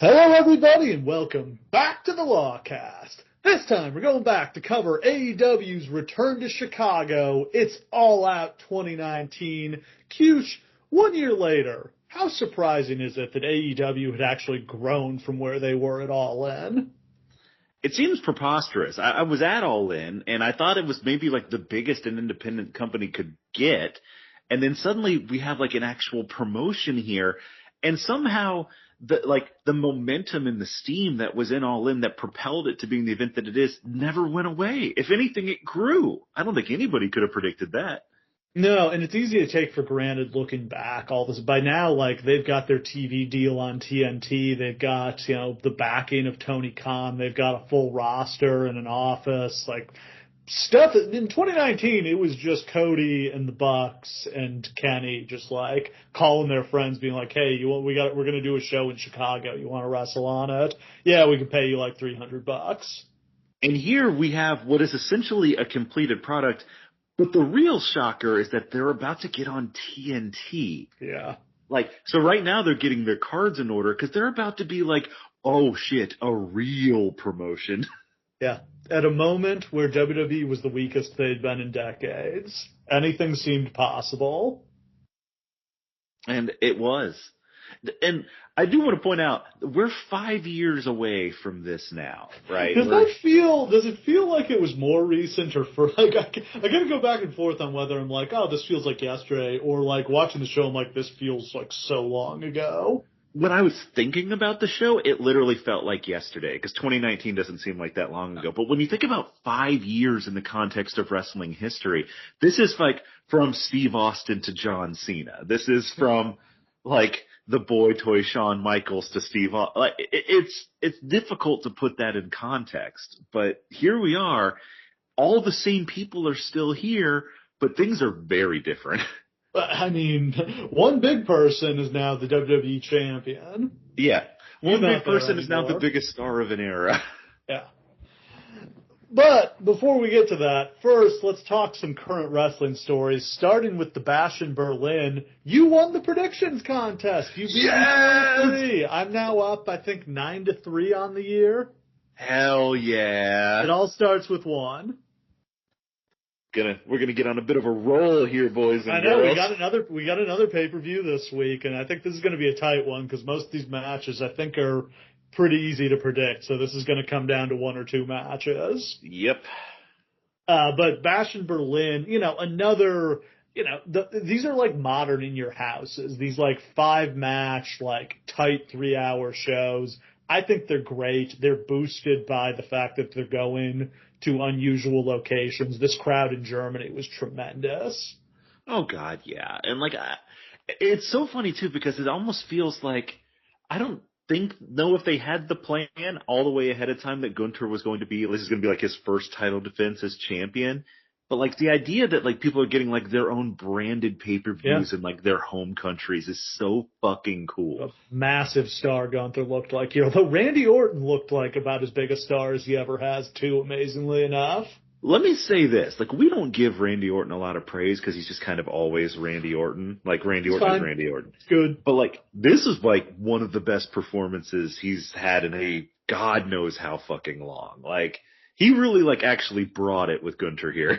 Hello, everybody, and welcome back to the Lawcast. This time, we're going back to cover AEW's return to Chicago. It's All Out 2019. Kyush, 1 year later, how surprising is it that AEW had actually grown from where they were at All In? It seems preposterous. I was at All In, and I thought it was maybe like the biggest an independent company could get. And then suddenly we have like an actual promotion here. And somehow the momentum and the steam that was in All In that propelled it to being the event that it is never went away. If anything, it grew. I don't think anybody could have predicted that. No, and it's easy to take for granted looking back all this. By now, like, they've got their TV deal on TNT. They've got, the backing of Tony Khan. They've got a full roster and an office. Like, stuff in 2019, it was just Cody and the Bucks and Kenny just like calling their friends, being like, "Hey, we're gonna do a show in Chicago. You want to wrestle on it? Yeah, we can pay you like $300." And here we have what is essentially a completed product. But the real shocker is that they're about to get on TNT. Yeah. So right now they're getting their cards in order because they're about to be like, oh shit, a real promotion. Yeah. At a moment where WWE was the weakest they'd been in decades, anything seemed possible. And it was. And I do want to point out, we're 5 years away from this now, right? Does it feel like it was more recent or I gotta go back and forth on whether I'm like, oh, this feels like yesterday, or like watching the show, I'm like, this feels like so long ago. When I was thinking about the show, it literally felt like yesterday, because 2019 doesn't seem like that long ago. But when you think about 5 years in the context of wrestling history, this is like from Steve Austin to John Cena. This is from like the boy toy Shawn Michaels to Steve Austin. Like, it's difficult to put that in context. But here we are. All the same people are still here, but things are very different. I mean, one big person is now the WWE champion. Yeah. One big person is now the biggest star of an era. Yeah. But before we get to that, first, let's talk some current wrestling stories, starting with the Bash in Berlin. You won the predictions contest. You beat me 3. I'm now up, I think, 9-3 on the year. Hell yeah. It all starts with 1. We're gonna get on a bit of a roll here, boys and girls. I know, we got another pay-per-view this week, and I think this is gonna be a tight one because most of these matches I think are pretty easy to predict. So this is gonna come down to 1 or 2 matches. Yep. But Bash in Berlin, these are like modern in your houses. These like 5-match, like tight 3-hour shows. I think they're great. They're boosted by the fact that they're going to unusual locations. This crowd in Germany was tremendous. Oh God, yeah. And it's so funny too, because it almost feels like, I don't know if they had the plan all the way ahead of time that Gunther was going to be, this is going to be like his first title defense as champion. But like the idea that like people are getting like their own branded pay-per-views in like their home countries is so fucking cool. A massive star Gunther looked like here. Although Randy Orton looked like about as big a star as he ever has too, amazingly enough. Let me say this. Like, we don't give Randy Orton a lot of praise because he's just kind of always Randy Orton. Like, Randy Orton is Randy Orton. Good. But like, this is like one of the best performances he's had in a God knows how fucking long. Like, he really like actually brought it with Gunther here.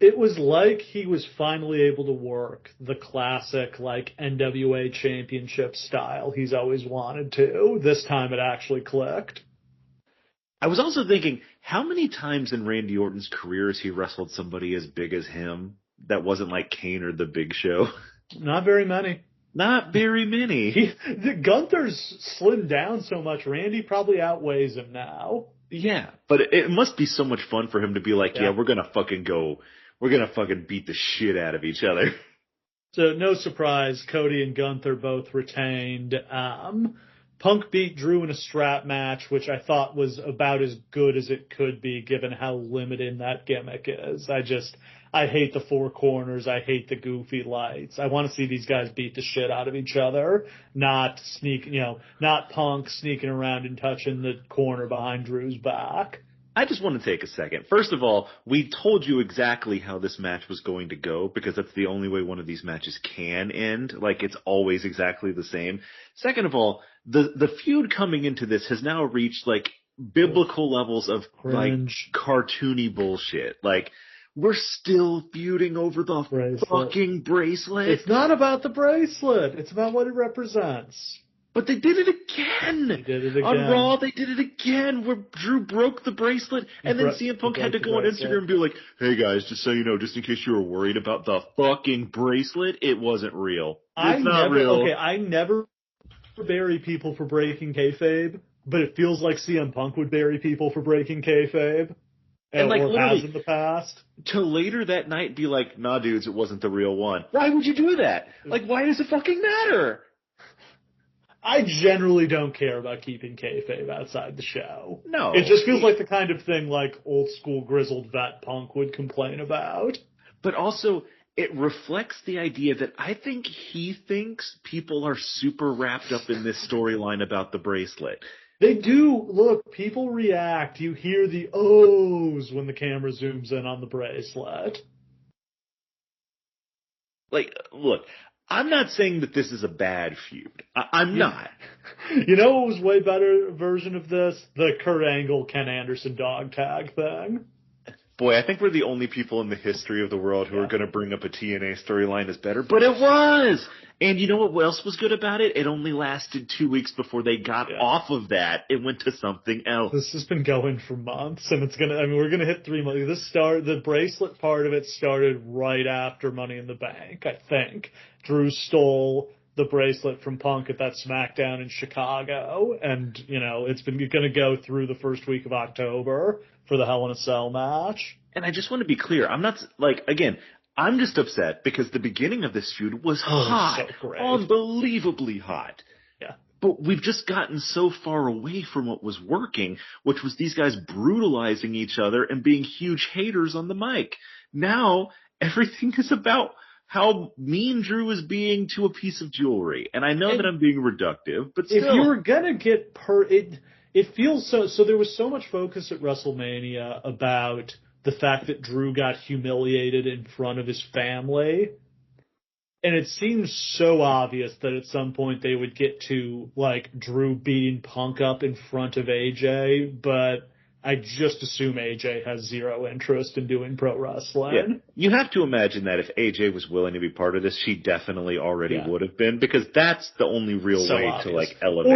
It was like he was finally able to work the classic, like, NWA championship style he's always wanted to. This time it actually clicked. I was also thinking, how many times in Randy Orton's career has he wrestled somebody as big as him that wasn't like Kane or The Big Show? Not very many. Not very many. Gunther's slimmed down so much, Randy probably outweighs him now. Yeah, but it must be so much fun for him to be like, yeah we're going to beat the shit out of each other. So no surprise, Cody and Gunther both retained. Punk beat Drew in a strap match, which I thought was about as good as it could be given how limited that gimmick is. I hate the 4 corners. I hate the goofy lights. I want to see these guys beat the shit out of each other, not Punk sneaking around and touching the corner behind Drew's back. I just want to take a second. First of all, we told you exactly how this match was going to go because that's the only way one of these matches can end. Like, it's always exactly the same. Second of all, the feud coming into this has now reached, like, biblical levels of, Cringe. like, cartoony bullshit. Like, we're still feuding over the fucking bracelet. It's not about the bracelet. It's about what it represents. But they did it again. They did it again. On Raw, they did it again where Drew broke the bracelet and then CM Punk had to go on Instagram and be like, hey guys, just so you know, just in case you were worried about the fucking bracelet, it wasn't real. It's not real. Okay, I never bury people for breaking kayfabe, but it feels like CM Punk would bury people for breaking kayfabe. And like literally, has in the past. To later that night be like, nah dudes, it wasn't the real one. Why would you do that? Like, why does it fucking matter? I generally don't care about keeping kayfabe outside the show. No. It just feels like the kind of thing like old school grizzled vet Punk would complain about. But also, it reflects the idea that I think he thinks people are super wrapped up in this storyline about the bracelet. They do. Look, people react. You hear the ohs when the camera zooms in on the bracelet. Like, look, I'm not saying that this is a bad feud. I'm not. You know what was way better version of this? The Kurt Angle, Ken Anderson dog tag thing. Boy, I think we're the only people in the history of the world who are going to bring up a TNA storyline as better, but it was! And you know what else was good about it? It only lasted 2 weeks before they got off of that and went to something else. This has been going for months, and we're gonna hit 3 months. The bracelet part of it started right after Money in the Bank, I think. Drew stole the bracelet from Punk at that SmackDown in Chicago, and, you know, it's gonna go through the first week of October for the Hell in a Cell match. And I just want to be clear, I'm not, like, again, I'm just upset because the beginning of this feud was hot. So great. Unbelievably hot. Yeah. But we've just gotten so far away from what was working, which was these guys brutalizing each other and being huge haters on the mic. Now, everything is about how mean Drew is being to a piece of jewelry. And I know that I'm being reductive, but still. If you were gonna get it feels so there was so much focus at WrestleMania about the fact that Drew got humiliated in front of his family. And it seems so obvious that at some point they would get to, like, Drew beating Punk up in front of AJ, but I just assume AJ has zero interest in doing pro wrestling. Yeah. You have to imagine that if AJ was willing to be part of this, she definitely already would have been, because that's the only real way obvious. to, like, elevate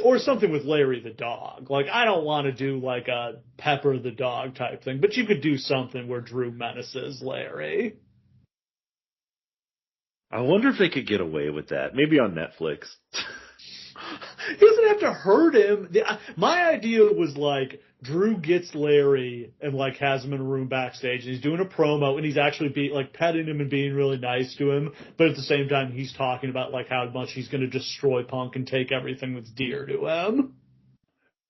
or something with Larry the dog. Like, I don't want to do, like, a Pepper the dog type thing, but you could do something where Drew menaces Larry. I wonder if they could get away with that. Maybe on Netflix. He doesn't have to hurt him. My idea was, like, Drew gets Larry and, like, has him in a room backstage, and he's doing a promo, and he's actually petting him and being really nice to him, but at the same time he's talking about, like, how much he's going to destroy Punk and take everything that's dear to him.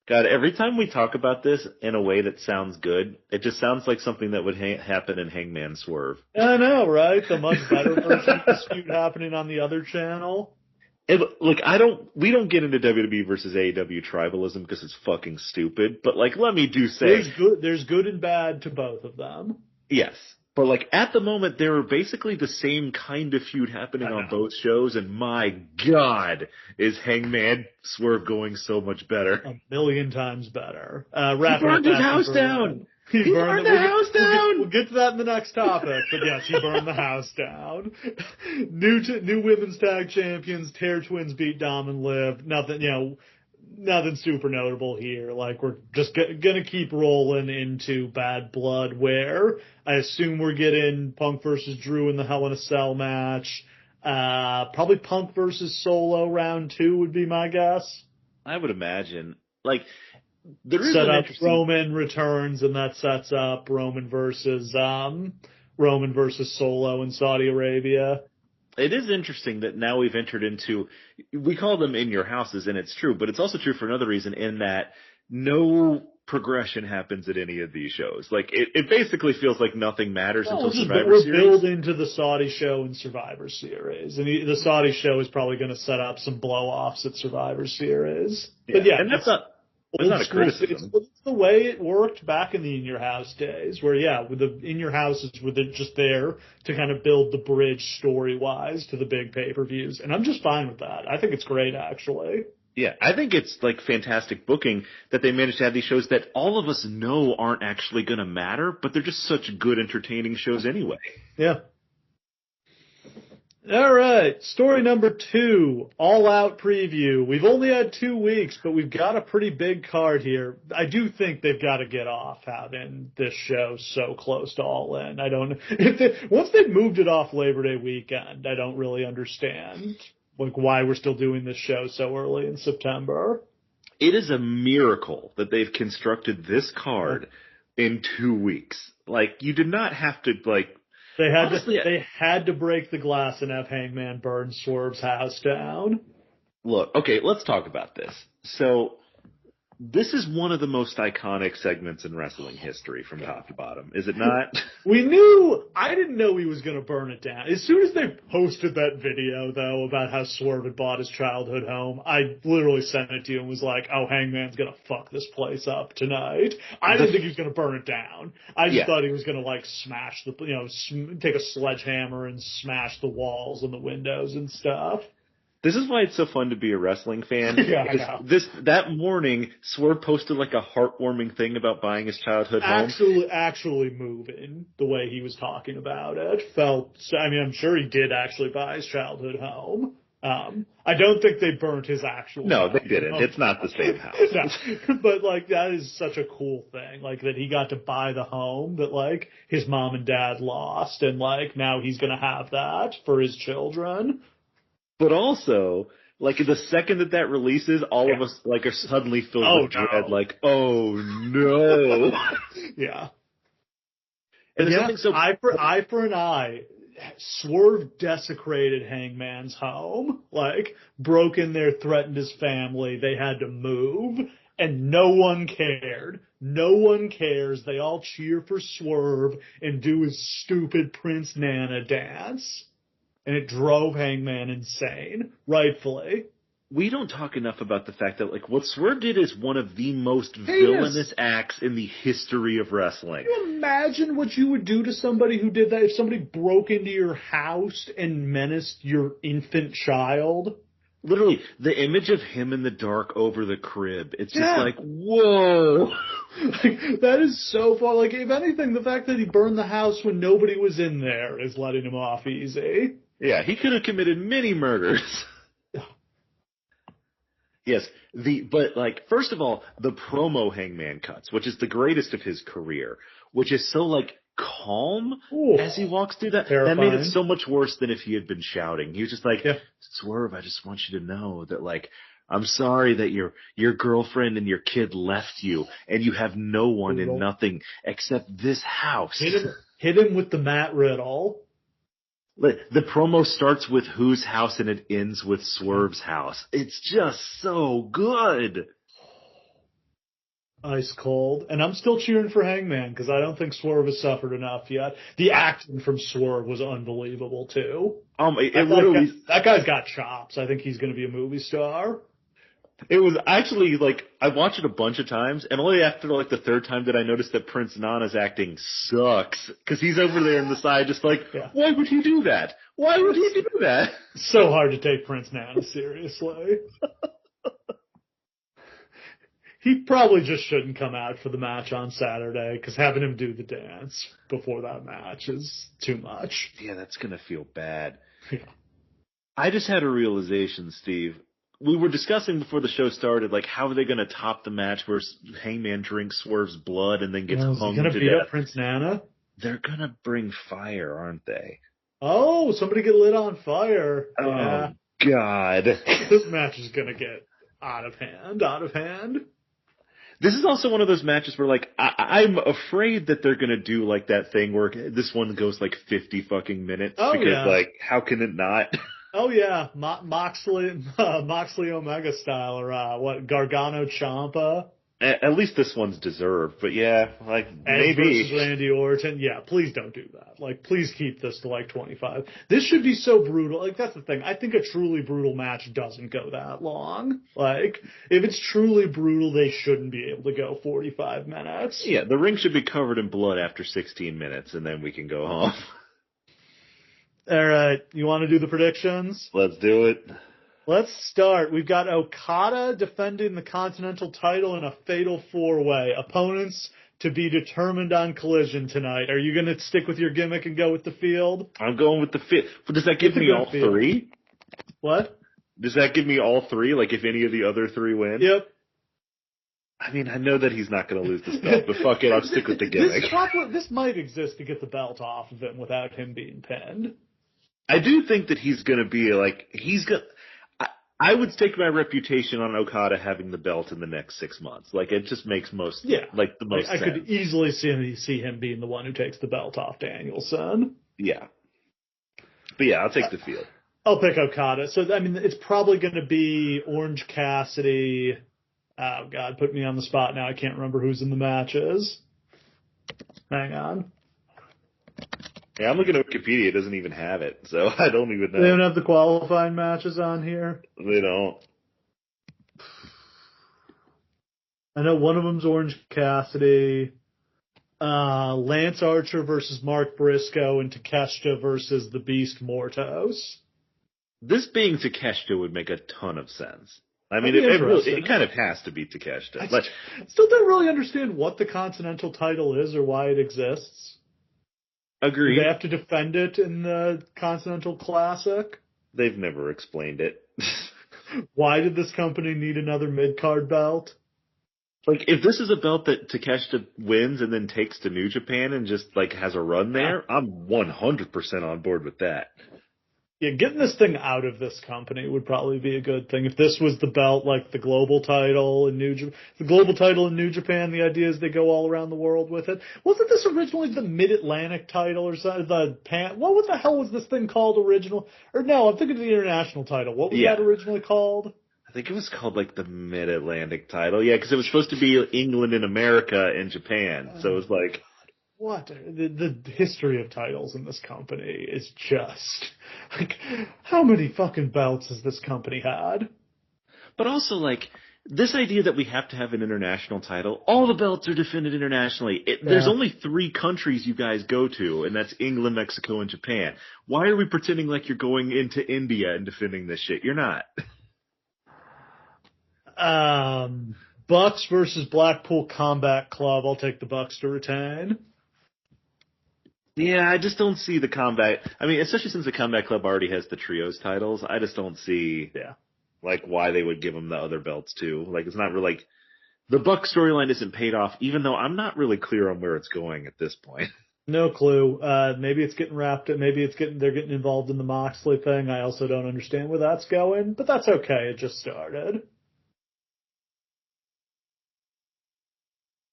God, every time we talk about this in a way that sounds good, it just sounds like something that would happen in Hangman Swerve. I know, right? The much better version of this feud happening on the other channel. Look, we don't get into WWE versus AEW tribalism because it's fucking stupid, but, like, let me say. There's good and bad to both of them. Yes. But, like, at the moment, they were basically the same kind of feud happening on both shows, and my God, is Hangman Swerve going so much better. 1,000,000 times better. He burned his house down! He burned the house down! We'll get to that in the next topic, but yes, he burned the house down. New women's tag champions, Tear Twins beat Dom and Liv. Nothing super notable here. Like, we're just gonna keep rolling into Bad Blood, where I assume we're getting Punk versus Drew in the Hell in a Cell match. Probably Punk versus Solo round 2 would be my guess. I would imagine. Like, there is set up Roman returns, and that sets up Roman versus Solo in Saudi Arabia. It is interesting that now we've entered into, we call them in your houses, and it's true, but it's also true for another reason, in that no progression happens at any of these shows. Like, it basically feels like nothing matters until Survivor Series. We're building to the Saudi show and Survivor Series, and the Saudi show is probably going to set up some blow-offs at Survivor Series. Yeah. But yeah, and that's not. It's not a criticism. It's the way it worked back in the In Your House days, where with the In Your Houses were just there to kind of build the bridge story wise to the big pay-per-views, and I'm just fine with that. I think it's great, actually. Yeah, I think it's like fantastic booking that they managed to have these shows that all of us know aren't actually going to matter, but they're just such good, entertaining shows anyway. Yeah. All right, story number 2, All Out preview. We've only had 2 weeks, but we've got a pretty big card here. I do think they've got to get off having this show so close to All In. I don't once they've moved it off Labor Day weekend, I don't really understand why we're still doing this show so early in September. It is a miracle that they've constructed this card in 2 weeks. Like, you did not have to They had to break the glass and have Hangman burn Swerve's house down. Look, okay, let's talk about this. So, this is one of the most iconic segments in wrestling history from top to bottom, is it not? I didn't know he was going to burn it down. As soon as they posted that video, though, about how Swerve had bought his childhood home, I literally sent it to you and was like, oh, Hangman's going to fuck this place up tonight. I didn't think he was going to burn it down. I just thought he was going to, smash take a sledgehammer and smash the walls and the windows and stuff. This is why it's so fun to be a wrestling fan. Yeah, I know. That morning, Swerve posted a heartwarming thing about buying his childhood home. Actually moving the way he was talking about it. I'm sure he did actually buy his childhood home. I don't think they burnt his actual No, house. They didn't. It's not the same house. No. But that is such a cool thing. That he got to buy the home that his mom and dad lost, and now he's gonna have that for his children. But also, the second that releases, all of us, are suddenly filled with dread, oh, no. Yeah. And there's something so... Eye for an eye. Swerve desecrated Hangman's home. Broke in there, threatened his family. They had to move. And no one cared. No one cares. They all cheer for Swerve and do his stupid Prince Nana dance. And it drove Hangman insane, rightfully. We don't talk enough about the fact that, what Swerve did is one of the most villainous acts in the history of wrestling. Can you imagine what you would do to somebody who did that? If somebody broke into your house and menaced your infant child? Literally, the image of him in the dark over the crib, it's just whoa! That is so far. If anything, the fact that he burned the house when nobody was in there is letting him off easy. Yeah, he could have committed many murders. Yes, first of all, the promo Hangman cuts, which is the greatest of his career, which is so, calm as he walks through that. Terrifying. That made it so much worse than if he had been shouting. He was just Swerve, I just want you to know that, I'm sorry that your girlfriend and your kid left you, and you have no one and nothing except this house. Hit him with the Matt Riddle. The promo starts with whose house and it ends with Swerve's house. It's just so good. Ice cold. And I'm still cheering for Hangman because I don't think Swerve has suffered enough yet. The acting from Swerve was unbelievable, too. That guy's got chops. I think he's going to be a movie star. It was actually, I watched it a bunch of times, and only after, the third time did I notice that Prince Nana's acting sucks. Because he's over there on the side just why would he do that? Why would he do that? So hard to take Prince Nana seriously. He probably just shouldn't come out for the match on Saturday, because having him do the dance before that match is too much. Yeah, that's going to feel bad. Yeah. I just had a realization, Steve. We were discussing before the show started, how are they going to top the match where Hangman drinks Swerve's blood and then gets hung to death? Beat up Prince Nana? They're going to bring fire, aren't they? Oh, somebody get lit on fire. Oh, God. This match is going to get out of hand. This is also one of those matches where, I'm afraid that they're going to do, that thing where this one goes, 50 fucking minutes. Oh, because, how can it not? Oh, yeah. Moxley Omega style, or Gargano Ciampa. At least this one's deserved, but yeah, like Edge maybe. versus Randy Orton. Yeah, please don't do that. Like, please keep this to like 25. This should be so brutal. Like, that's the thing. I think a truly brutal match doesn't go that long. Like, if it's truly brutal, they shouldn't be able to go 45 minutes. Yeah, the ring should be covered in blood after 16 minutes, and then we can go home. All right, you want to do the predictions? Let's do it. Let's start. We've got Okada defending the Continental title in a fatal four-way. Opponents to be determined on Collision tonight. Are you going to stick with your gimmick and go with the field? I'm going with the field. Does that give me all three? What? Does that give me all three? Like if any of the other three win? Yep. I mean, I know that he's not going to lose this belt, but fuck it, I'll stick with the gimmick. This might exist to get the belt off of him without him being pinned. I do think that he's going to be like, I would stake my reputation on Okada having the belt in the next 6 months. Like, it just makes the most sense. I could easily see him being the one who takes the belt off Danielson. Yeah. But yeah, I'll take the field. I'll pick Okada. So, I mean, it's probably going to be Orange Cassidy. Oh, God, put me on the spot now. I can't remember who's in the matches. Hang on. Yeah, I'm looking at Wikipedia. It doesn't even have it, so I don't even know. They don't have the qualifying matches on here? They don't. I know one of them's Orange Cassidy. Lance Archer versus Mark Briscoe and Takeshita versus the Beast Mortos. This being Takeshita would make a ton of sense. I mean, it kind of has to be Takeshita. I still don't really understand what the Continental title is or why it exists. Agreed. Do they have to defend it in the Continental Classic? They've never explained it. Why did this company need another mid-card belt? Like, if this is a belt that Takeshita wins and then takes to New Japan and just, like, has a run there, I'm 100% on board with that. Yeah, getting this thing out of this company would probably be a good thing. If this was the belt, like the global title in New Japan, the idea is they go all around the world with it. Wasn't this originally the Mid-Atlantic title or something? What the hell was this thing called original? Or no, I'm thinking of the international title. What was that originally called? I think it was called like the Mid-Atlantic title. Yeah, because it was supposed to be England and America and Japan. So it was like... What? The history of titles in this company is just, like, how many fucking belts has this company had? But also, like, this idea that we have to have an international title, all the belts are defended internationally. There's only 3 countries you guys go to, and that's England, Mexico, and Japan. Why are we pretending like you're going into India and defending this shit? You're not. Bucks versus Blackpool Combat Club. I'll take the Bucks to retain. Yeah, I just don't see the Combat. I mean, especially since the Combat Club already has the trios titles, I just don't see, like, why they would give them the other belts too. Like, it's not really like the Buck storyline isn't paid off, even though I'm not really clear on where it's going at this point. No clue. Maybe it's getting wrapped up. Maybe they're getting involved in the Moxley thing. I also don't understand where that's going, but that's okay. It just started.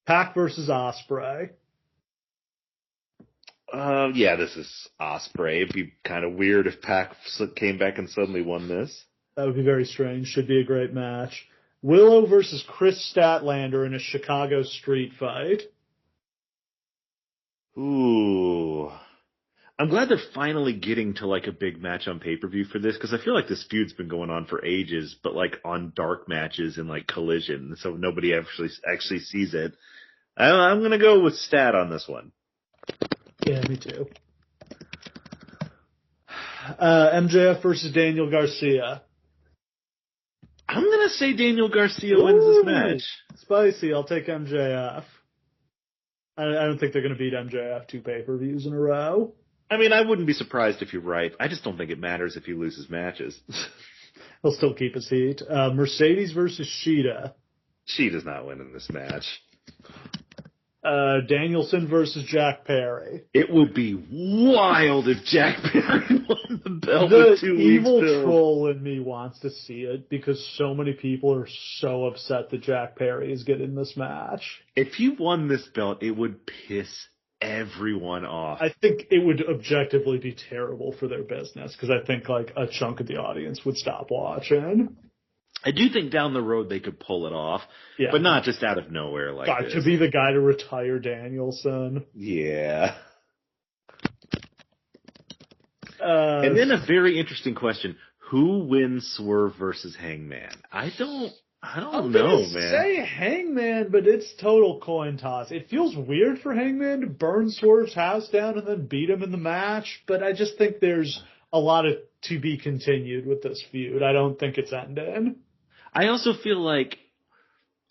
Pac versus Ospreay. Yeah, this is Ospreay. It'd be kind of weird if Pac came back and suddenly won this. That would be very strange. Should be a great match. Willow versus Chris Statlander in a Chicago street fight. Ooh. I'm glad they're finally getting to, like, a big match on pay-per-view for this, because I feel like this feud's been going on for ages, but, like, on dark matches and, like, Collision, so nobody actually sees it. I'm going to go with Stat on this one. Yeah, me too. MJF versus Daniel Garcia. I'm going to say Daniel Garcia wins this match. Spicy. I'll take MJF. I don't think they're going to beat MJF 2 pay-per-views in a row. I mean, I wouldn't be surprised if you're right. I just don't think it matters if he loses matches. He'll still keep his heat. Mercedes versus Shida. Shida's not winning this match. Danielson versus Jack Perry. It would be wild if Jack Perry won the belt with 2 weeks. The evil troll in me wants to see it because so many people are so upset that Jack Perry is getting this match. If he won this belt, it would piss everyone off. I think it would objectively be terrible for their business because I think like a chunk of the audience would stop watching. I do think down the road they could pull it off, Yeah. but not just out of nowhere like God, this. to be the guy to retire Danielson. Yeah. And then a very interesting question. Who wins Swerve versus Hangman? I don't know, man. Say Hangman, but it's total coin toss. It feels weird for Hangman to burn Swerve's house down and then beat him in the match, but I just think there's a lot of to be continued with this feud. I don't think it's ending. I also feel like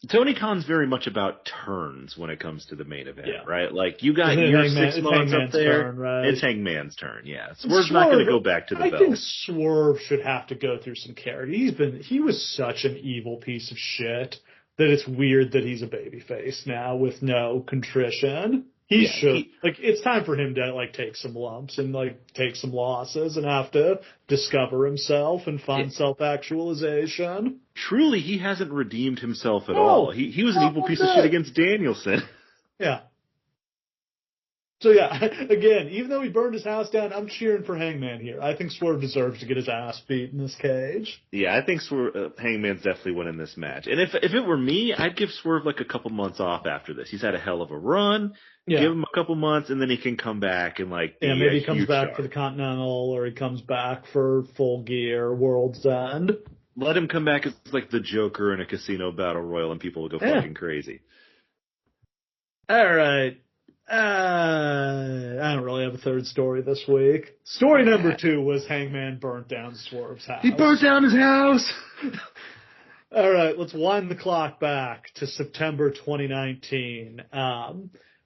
Tony Khan's very much about turns when it comes to the main event, right? Like, you got your 6 months up there. Turn, right? It's Hangman's turn, yeah. Swerve's not going to go back to the belt. I think Swerve should have to go through some character. He was such an evil piece of shit that it's weird that he's a babyface now with no contrition. It's time for him to, like, take some lumps and, like, take some losses and have to discover himself and find self-actualization. Truly, he hasn't redeemed himself at all. He was an evil piece of shit against Danielson. Yeah. So, yeah, again, even though he burned his house down, I'm cheering for Hangman here. I think Swerve deserves to get his ass beat in this cage. Yeah, I think Hangman's definitely winning this match. And if it were me, I'd give Swerve like a couple months off after this. He's had a hell of a run. Yeah. Give him a couple months, and then he can come back and, like, maybe he comes back for the Continental, or he comes back for Full Gear, World's End. Let him come back as, like, the Joker in a casino battle royal, and people will go fucking crazy. All right. I don't really have a third story this week. Story number 2 was Hangman burnt down Swerve's house. He burnt down his house! All right, let's wind the clock back to September 2019.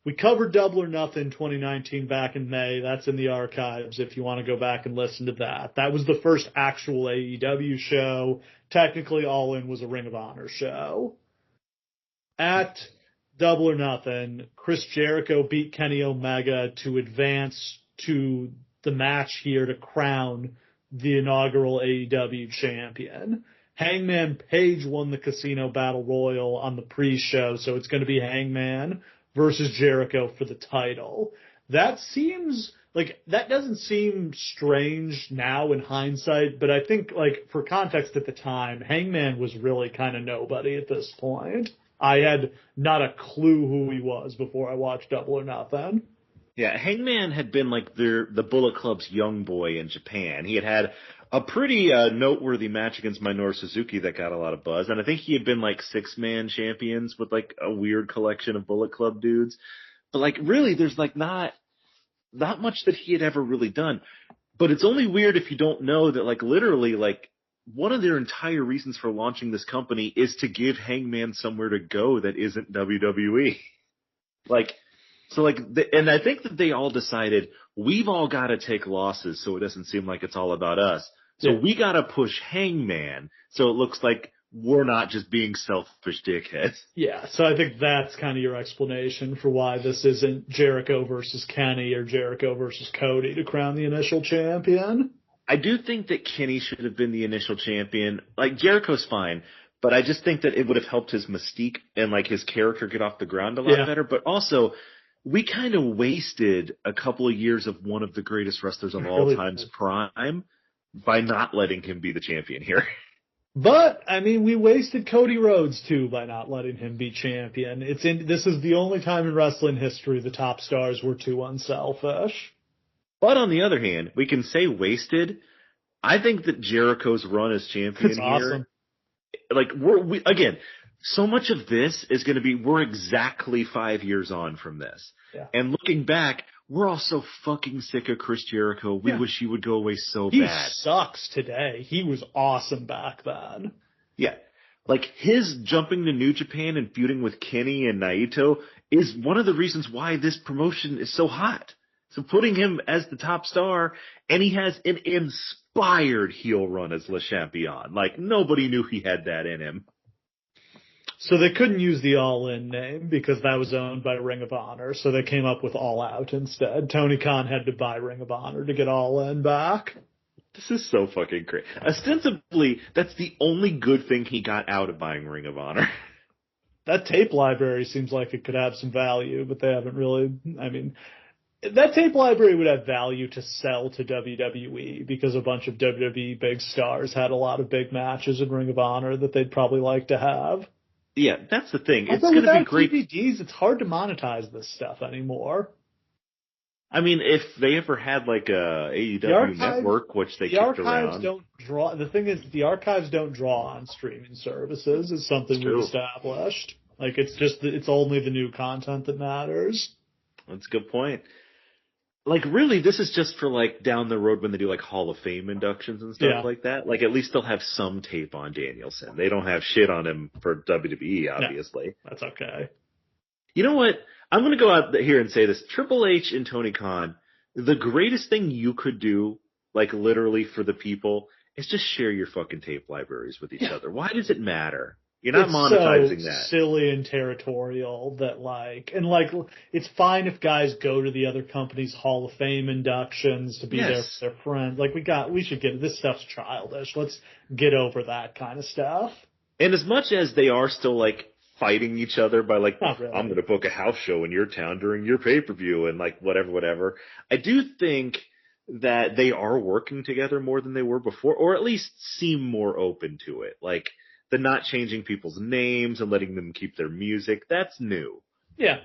We covered Double or Nothing 2019 back in May. That's in the archives if you want to go back and listen to that. That was the first actual AEW show. Technically, All In was a Ring of Honor show. At Double or Nothing, Chris Jericho beat Kenny Omega to advance to the match here to crown the inaugural AEW champion. Hangman Page won the Casino Battle Royal on the pre-show, so it's going to be Hangman versus Jericho for the title. That doesn't seem strange now in hindsight, but I think, like, for context at the time, Hangman was really kind of nobody at this point. I had not a clue who he was before I watched Double or Nothing. Yeah, Hangman had been like the Bullet Club's young boy in Japan. He had a pretty noteworthy match against Minoru Suzuki that got a lot of buzz, and I think he had been like 6-man champions with like a weird collection of Bullet Club dudes. But like really, there's like not much that he had ever really done. But it's only weird if you don't know that like literally like one of their entire reasons for launching this company is to give Hangman somewhere to go that isn't WWE. And I think that they all decided we've all got to take losses so it doesn't seem like it's all about us. So we got to push Hangman so it looks like we're not just being selfish dickheads. Yeah, so I think that's kind of your explanation for why this isn't Jericho versus Kenny or Jericho versus Cody to crown the initial champion. I do think that Kenny should have been the initial champion. Like, Jericho's fine, but I just think that it would have helped his mystique and, like, his character get off the ground a lot better. But also, we kind of wasted a couple of years of one of the greatest wrestlers of all time's prime by not letting him be the champion here. But, I mean, we wasted Cody Rhodes, too, by not letting him be champion. This is the only time in wrestling history the top stars were too unselfish. But on the other hand, we can say wasted. I think that Jericho's run as champion here, awesome. Like again, so much of this is going to be we're exactly 5 years on from this, and looking back, we're all so fucking sick of Chris Jericho. We wish he would go away so bad. He sucks today. He was awesome back then. Yeah, like his jumping to New Japan and feuding with Kenny and Naito is one of the reasons why this promotion is so hot. So putting him as the top star, and he has an inspired heel run as Le Champion. Like, nobody knew he had that in him. So they couldn't use the All In name because that was owned by Ring of Honor, so they came up with All Out instead. Tony Khan had to buy Ring of Honor to get All In back. This is so fucking great. Ostensibly, that's the only good thing he got out of buying Ring of Honor. That tape library seems like it could have some value, but they haven't really, I mean... that tape library would have value to sell to WWE because a bunch of WWE big stars had a lot of big matches in Ring of Honor that they'd probably like to have. Yeah, that's the thing. It's Although going to be great. DVDs, it's hard to monetize this stuff anymore. I mean, if they ever had like a AEW network, which they kicked around. The thing is, the archives don't draw on streaming services. It's something we've established. Like, it's only the new content that matters. That's a good point. Like, really, this is just for, like, down the road when they do, like, Hall of Fame inductions and stuff like that. Like, at least they'll have some tape on Danielson. They don't have shit on him for WWE, obviously. No, that's okay. You know what? I'm going to go out here and say this. Triple H and Tony Khan, the greatest thing you could do, like, literally for the people, is just share your fucking tape libraries with each other. Why does it matter? You're not monetizing that. It's so silly and territorial that it's fine if guys go to the other company's Hall of Fame inductions to be there for their friends. Like, we should get, this stuff's childish. Let's get over that kind of stuff. And as much as they are still, like, fighting each other by, like, really. I'm going to book a house show in your town during your pay-per-view and, like, whatever. I do think that they are working together more than they were before, or at least seem more open to it. Like, the not changing people's names and letting them keep their music, that's new. Yeah,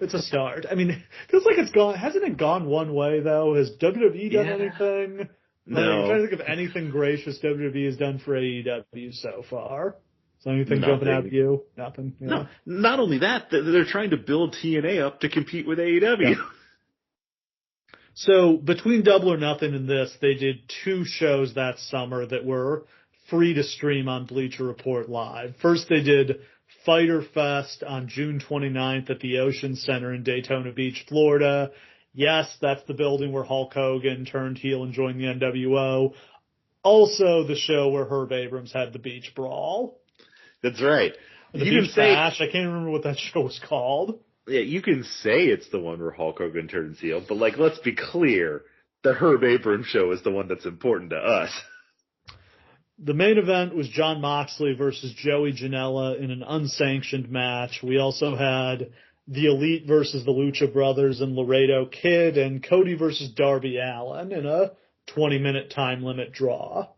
it's a start. I mean, it feels like it's gone. Hasn't it gone one way, though? Has WWE done anything? No. I'm trying to think of anything gracious WWE has done for AEW so far. Is anything jumping out at you? Nothing? Yeah. No, not only that, they're trying to build TNA up to compete with AEW. Yeah. So between Double or Nothing and this, they did 2 shows that summer that were free to stream on Bleacher Report Live. First, they did Fyter Fest on June 29th at the Ocean Center in Daytona Beach, Florida. Yes, that's the building where Hulk Hogan turned heel and joined the NWO. Also the show where Herb Abrams had the beach brawl. That's right. The beach bash. I can't remember what that show was called. Yeah, you can say it's the one where Hulk Hogan turns heel, but, like, let's be clear. The Herb Abrams show is the one that's important to us. The main event was Jon Moxley versus Joey Janela in an unsanctioned match. We also had The Elite versus the Lucha Brothers and Laredo Kid, and Cody versus Darby Allin in a 20-minute time limit draw.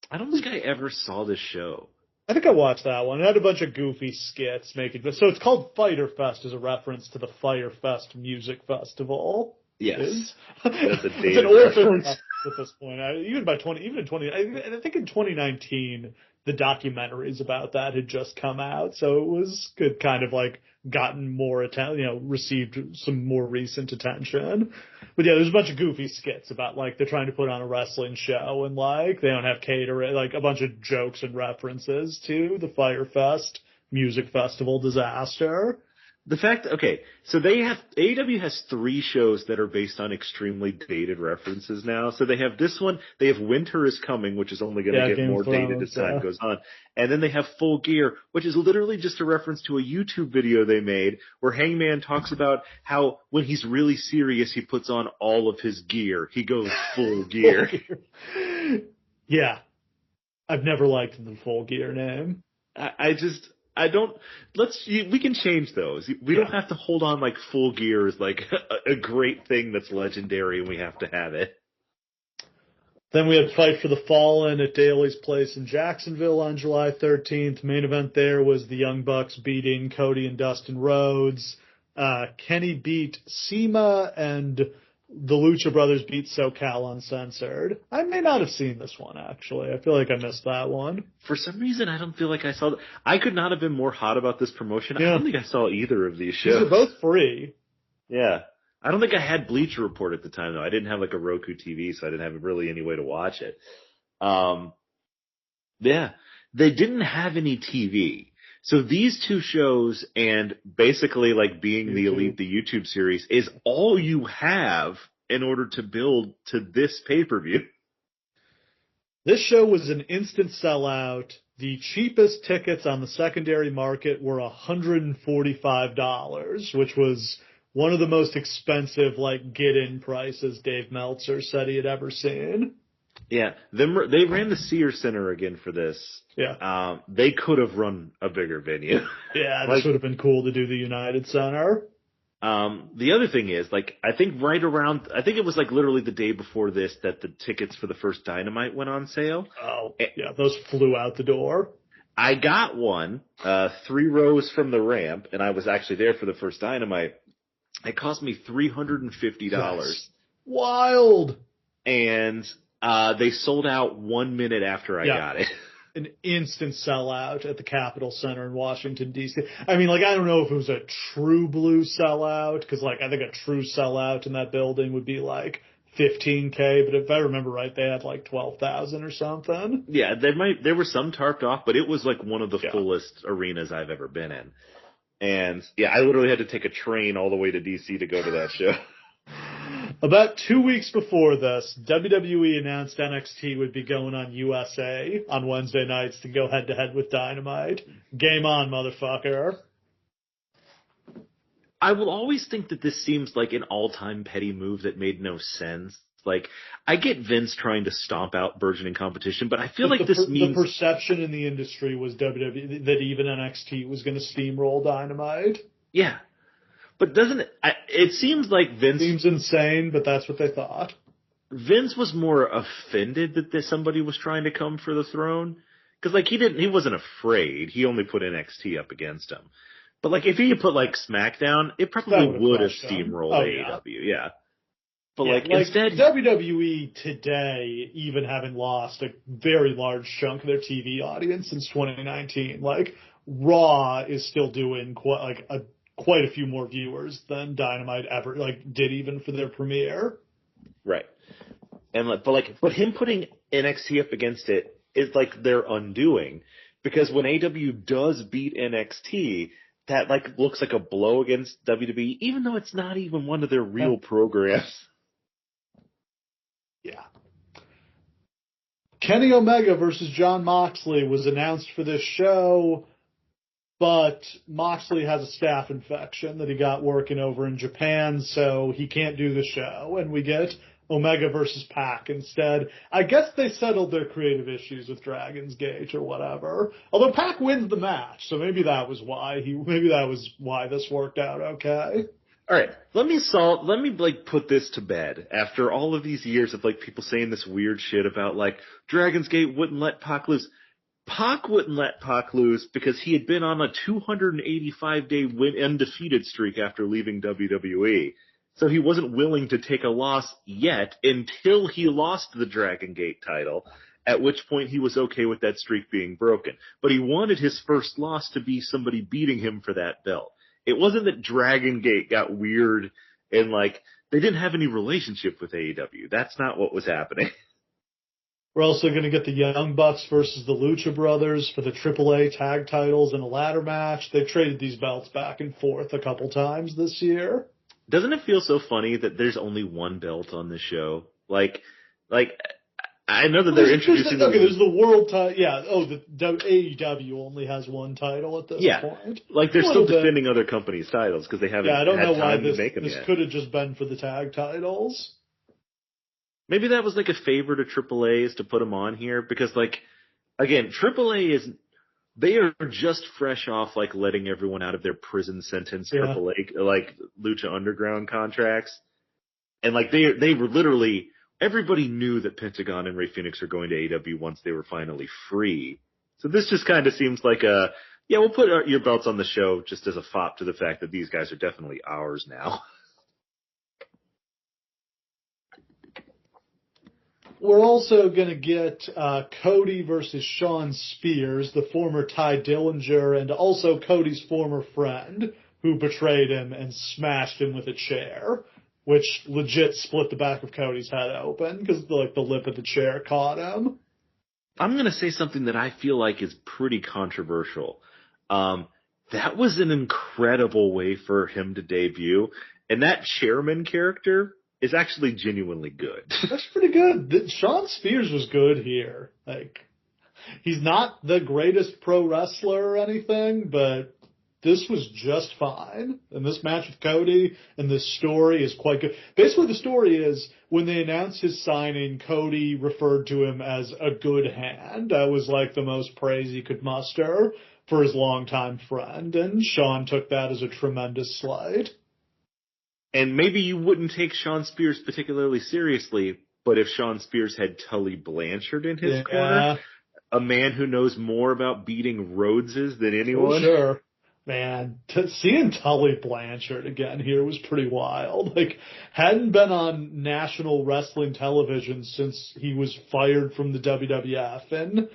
I don't think I ever saw this show. I think I watched that one. It had a bunch of goofy skits making this. So it's called Fyter Fest as a reference to the Fyre Fest music festival. Yes. That's a dated reference. At this point, I think in 2019, the documentaries about that had just come out, so it was good, kind of like gotten more attention, received some more recent attention. But yeah, there's a bunch of goofy skits about, like, they're trying to put on a wrestling show and, like, they don't have catering, like a bunch of jokes and references to the Fyre Fest music festival disaster. The fact, okay, so AEW has 3 shows that are based on extremely dated references now. So they have this one, they have Winter is Coming, which is only going to get more dated as time goes on. And then they have Full Gear, which is literally just a reference to a YouTube video they made where Hangman talks about how when he's really serious, he puts on all of his gear. He goes full gear. Yeah. I've never liked the Full Gear name. We can change those. We don't have to hold on like Full Gear is like a great thing that's legendary and we have to have it. Then we had Fight for the Fallen at Daly's Place in Jacksonville on July 13th. Main event there was the Young Bucks beating Cody and Dustin Rhodes. Kenny beat SEMA and the Lucha Brothers beat SoCal Uncensored. I may not have seen this one, actually. I feel like I missed that one. For some reason, I don't feel like I saw I could not have been more hot about this promotion. Yeah. I don't think I saw either of these shows. These are both free. Yeah. I don't think I had Bleacher Report at the time, though. I didn't have, like, a Roku TV, so I didn't have really any way to watch it. Yeah. They didn't have any TV. So these 2 shows and basically like being YouTube. The Elite, the YouTube series is all you have in order to build to this pay-per-view. This show was an instant sellout. The cheapest tickets on the secondary market were $145, which was one of the most expensive, like, get-in prices Dave Meltzer said he had ever seen. Yeah, they ran the Sears Center again for this. Yeah. They could have run a bigger venue. Yeah, this would have been cool to do the United Center. The other thing is, like, I think it was like literally the day before this that the tickets for the first Dynamite went on sale. Oh, yeah, those flew out the door. I got one, 3 rows from the ramp, and I was actually there for the first Dynamite. It cost me $350. Yes. Wild. And, they sold out 1 minute after I got it. An instant sellout at the Capitol Center in Washington, D.C. I mean, like, I don't know if it was a true blue sellout, because, like, I think a true sellout in that building would be, like, 15K, but if I remember right, they had, like, 12,000 or something. Yeah, there were some tarped off, but it was, like, one of the fullest arenas I've ever been in. And, yeah, I literally had to take a train all the way to D.C. to go to that show. About 2 weeks before this, WWE announced NXT would be going on USA on Wednesday nights to go head-to-head with Dynamite. Game on, motherfucker. I will always think that this seems like an all-time petty move that made no sense. Like, I get Vince trying to stomp out burgeoning competition, but I feel like this means... The perception in the industry was WWE, that even NXT was going to steamroll Dynamite. Yeah. But it seems like Vince... Seems insane, but that's what they thought. Vince was more offended that somebody was trying to come for the throne. Because, like, he wasn't afraid. He only put NXT up against him. But, like, if he had put, like, SmackDown, it probably would have steamrolled AEW. Yeah. But, like, instead... WWE today, even having lost a very large chunk of their TV audience since 2019, like, Raw is still doing quite a few more viewers than Dynamite ever did even for their premiere. Right. And but him putting NXT up against it is like their undoing, because when AEW does beat NXT, that like looks like a blow against WWE, even though it's not even one of their real programs. Yeah. Kenny Omega versus Jon Moxley was announced for this show, but Moxley has a staph infection that he got working over in Japan, so he can't do the show, and we get Omega versus Pac instead. I guess they settled their creative issues with Dragon's Gate or whatever. Although Pac wins the match, so maybe that was why this worked out okay. All right, let me put this to bed. After all of these years of like people saying this weird shit about like Dragon's Gate wouldn't let Pac lose. Pac wouldn't let Pac lose because he had been on a 285-day undefeated streak after leaving WWE. So he wasn't willing to take a loss yet until he lost the Dragon Gate title, at which point he was okay with that streak being broken. But he wanted his first loss to be somebody beating him for that belt. It wasn't that Dragon Gate got weird and like they didn't have any relationship with AEW. That's not what was happening. We're also going to get the Young Bucks versus the Lucha Brothers for the AAA tag titles in a ladder match. They've traded these belts back and forth a couple times this year. Doesn't it feel so funny that there's only one belt on the show? Like I know that they're introducing... there's the world title. Yeah, the AEW only has one title at this point. Like they're still defending other companies' titles because they haven't had time to make them yet. This could have just been for the tag titles. Maybe that was like a favor to AAA's to put them on here because, like, again, AAA they are just fresh off like letting everyone out of their prison sentence AAA like Lucha Underground contracts, and like they were literally everybody knew that Pentagon and Rey Fenix are going to AEW once they were finally free. So this just kind of seems like we'll put your belts on the show just as a fop to the fact that these guys are definitely ours now. We're also going to get Cody versus Shawn Spears, the former Ty Dillinger, and also Cody's former friend who betrayed him and smashed him with a chair, which legit split the back of Cody's head open because the lip of the chair caught him. I'm going to say something that I feel like is pretty controversial. That was an incredible way for him to debut, and that chairman character is actually genuinely good. That's pretty good. Shawn Spears was good here. Like, he's not the greatest pro wrestler or anything, but this was just fine. And this match with Cody and this story is quite good. Basically, the story is when they announced his signing, Cody referred to him as a good hand. That was like the most praise he could muster for his longtime friend. And Shawn took that as a tremendous slight. And maybe you wouldn't take Shawn Spears particularly seriously, but if Shawn Spears had Tully Blanchard in his corner, a man who knows more about beating Rhodeses than anyone. Sure. Man, seeing Tully Blanchard again here was pretty wild. Like, hadn't been on national wrestling television since he was fired from the WWF in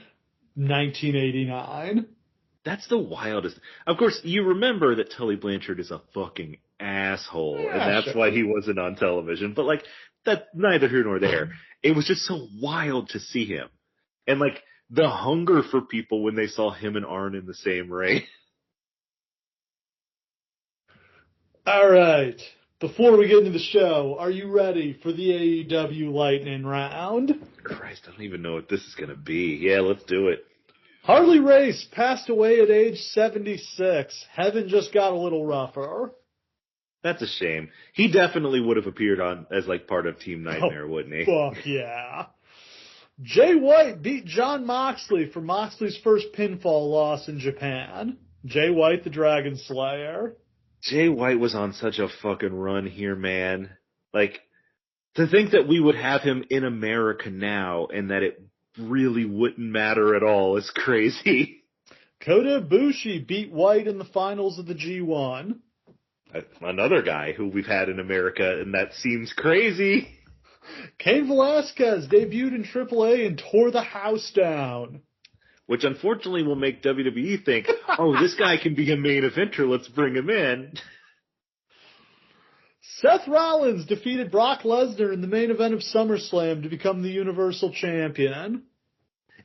1989. That's the wildest. Of course, you remember that Tully Blanchard is a fucking asshole, and that's why he wasn't on television. But, like, that's neither here nor there. It was just so wild to see him. And, like, the hunger for people when they saw him and Arn in the same ring. All right. Before we get into the show, are you ready for the AEW Lightning Round? Christ, I don't even know what this is going to be. Yeah, let's do it. Harley Race passed away at age 76. Heaven just got a little rougher. That's a shame. He definitely would have appeared on as like part of Team Nightmare, wouldn't he? Fuck yeah. Jay White beat Jon Moxley for Moxley's first pinfall loss in Japan. Jay White, the Dragon Slayer. Jay White was on such a fucking run here, man. Like, to think that we would have him in America now and that it really wouldn't matter at all is crazy. Kota Ibushi beat White in the finals of the G1. Another guy who we've had in America, and that seems crazy. Cain Velasquez debuted in AAA and tore the house down. Which unfortunately will make WWE think, oh, this guy can be a main eventer, let's bring him in. Seth Rollins defeated Brock Lesnar in the main event of SummerSlam to become the Universal Champion.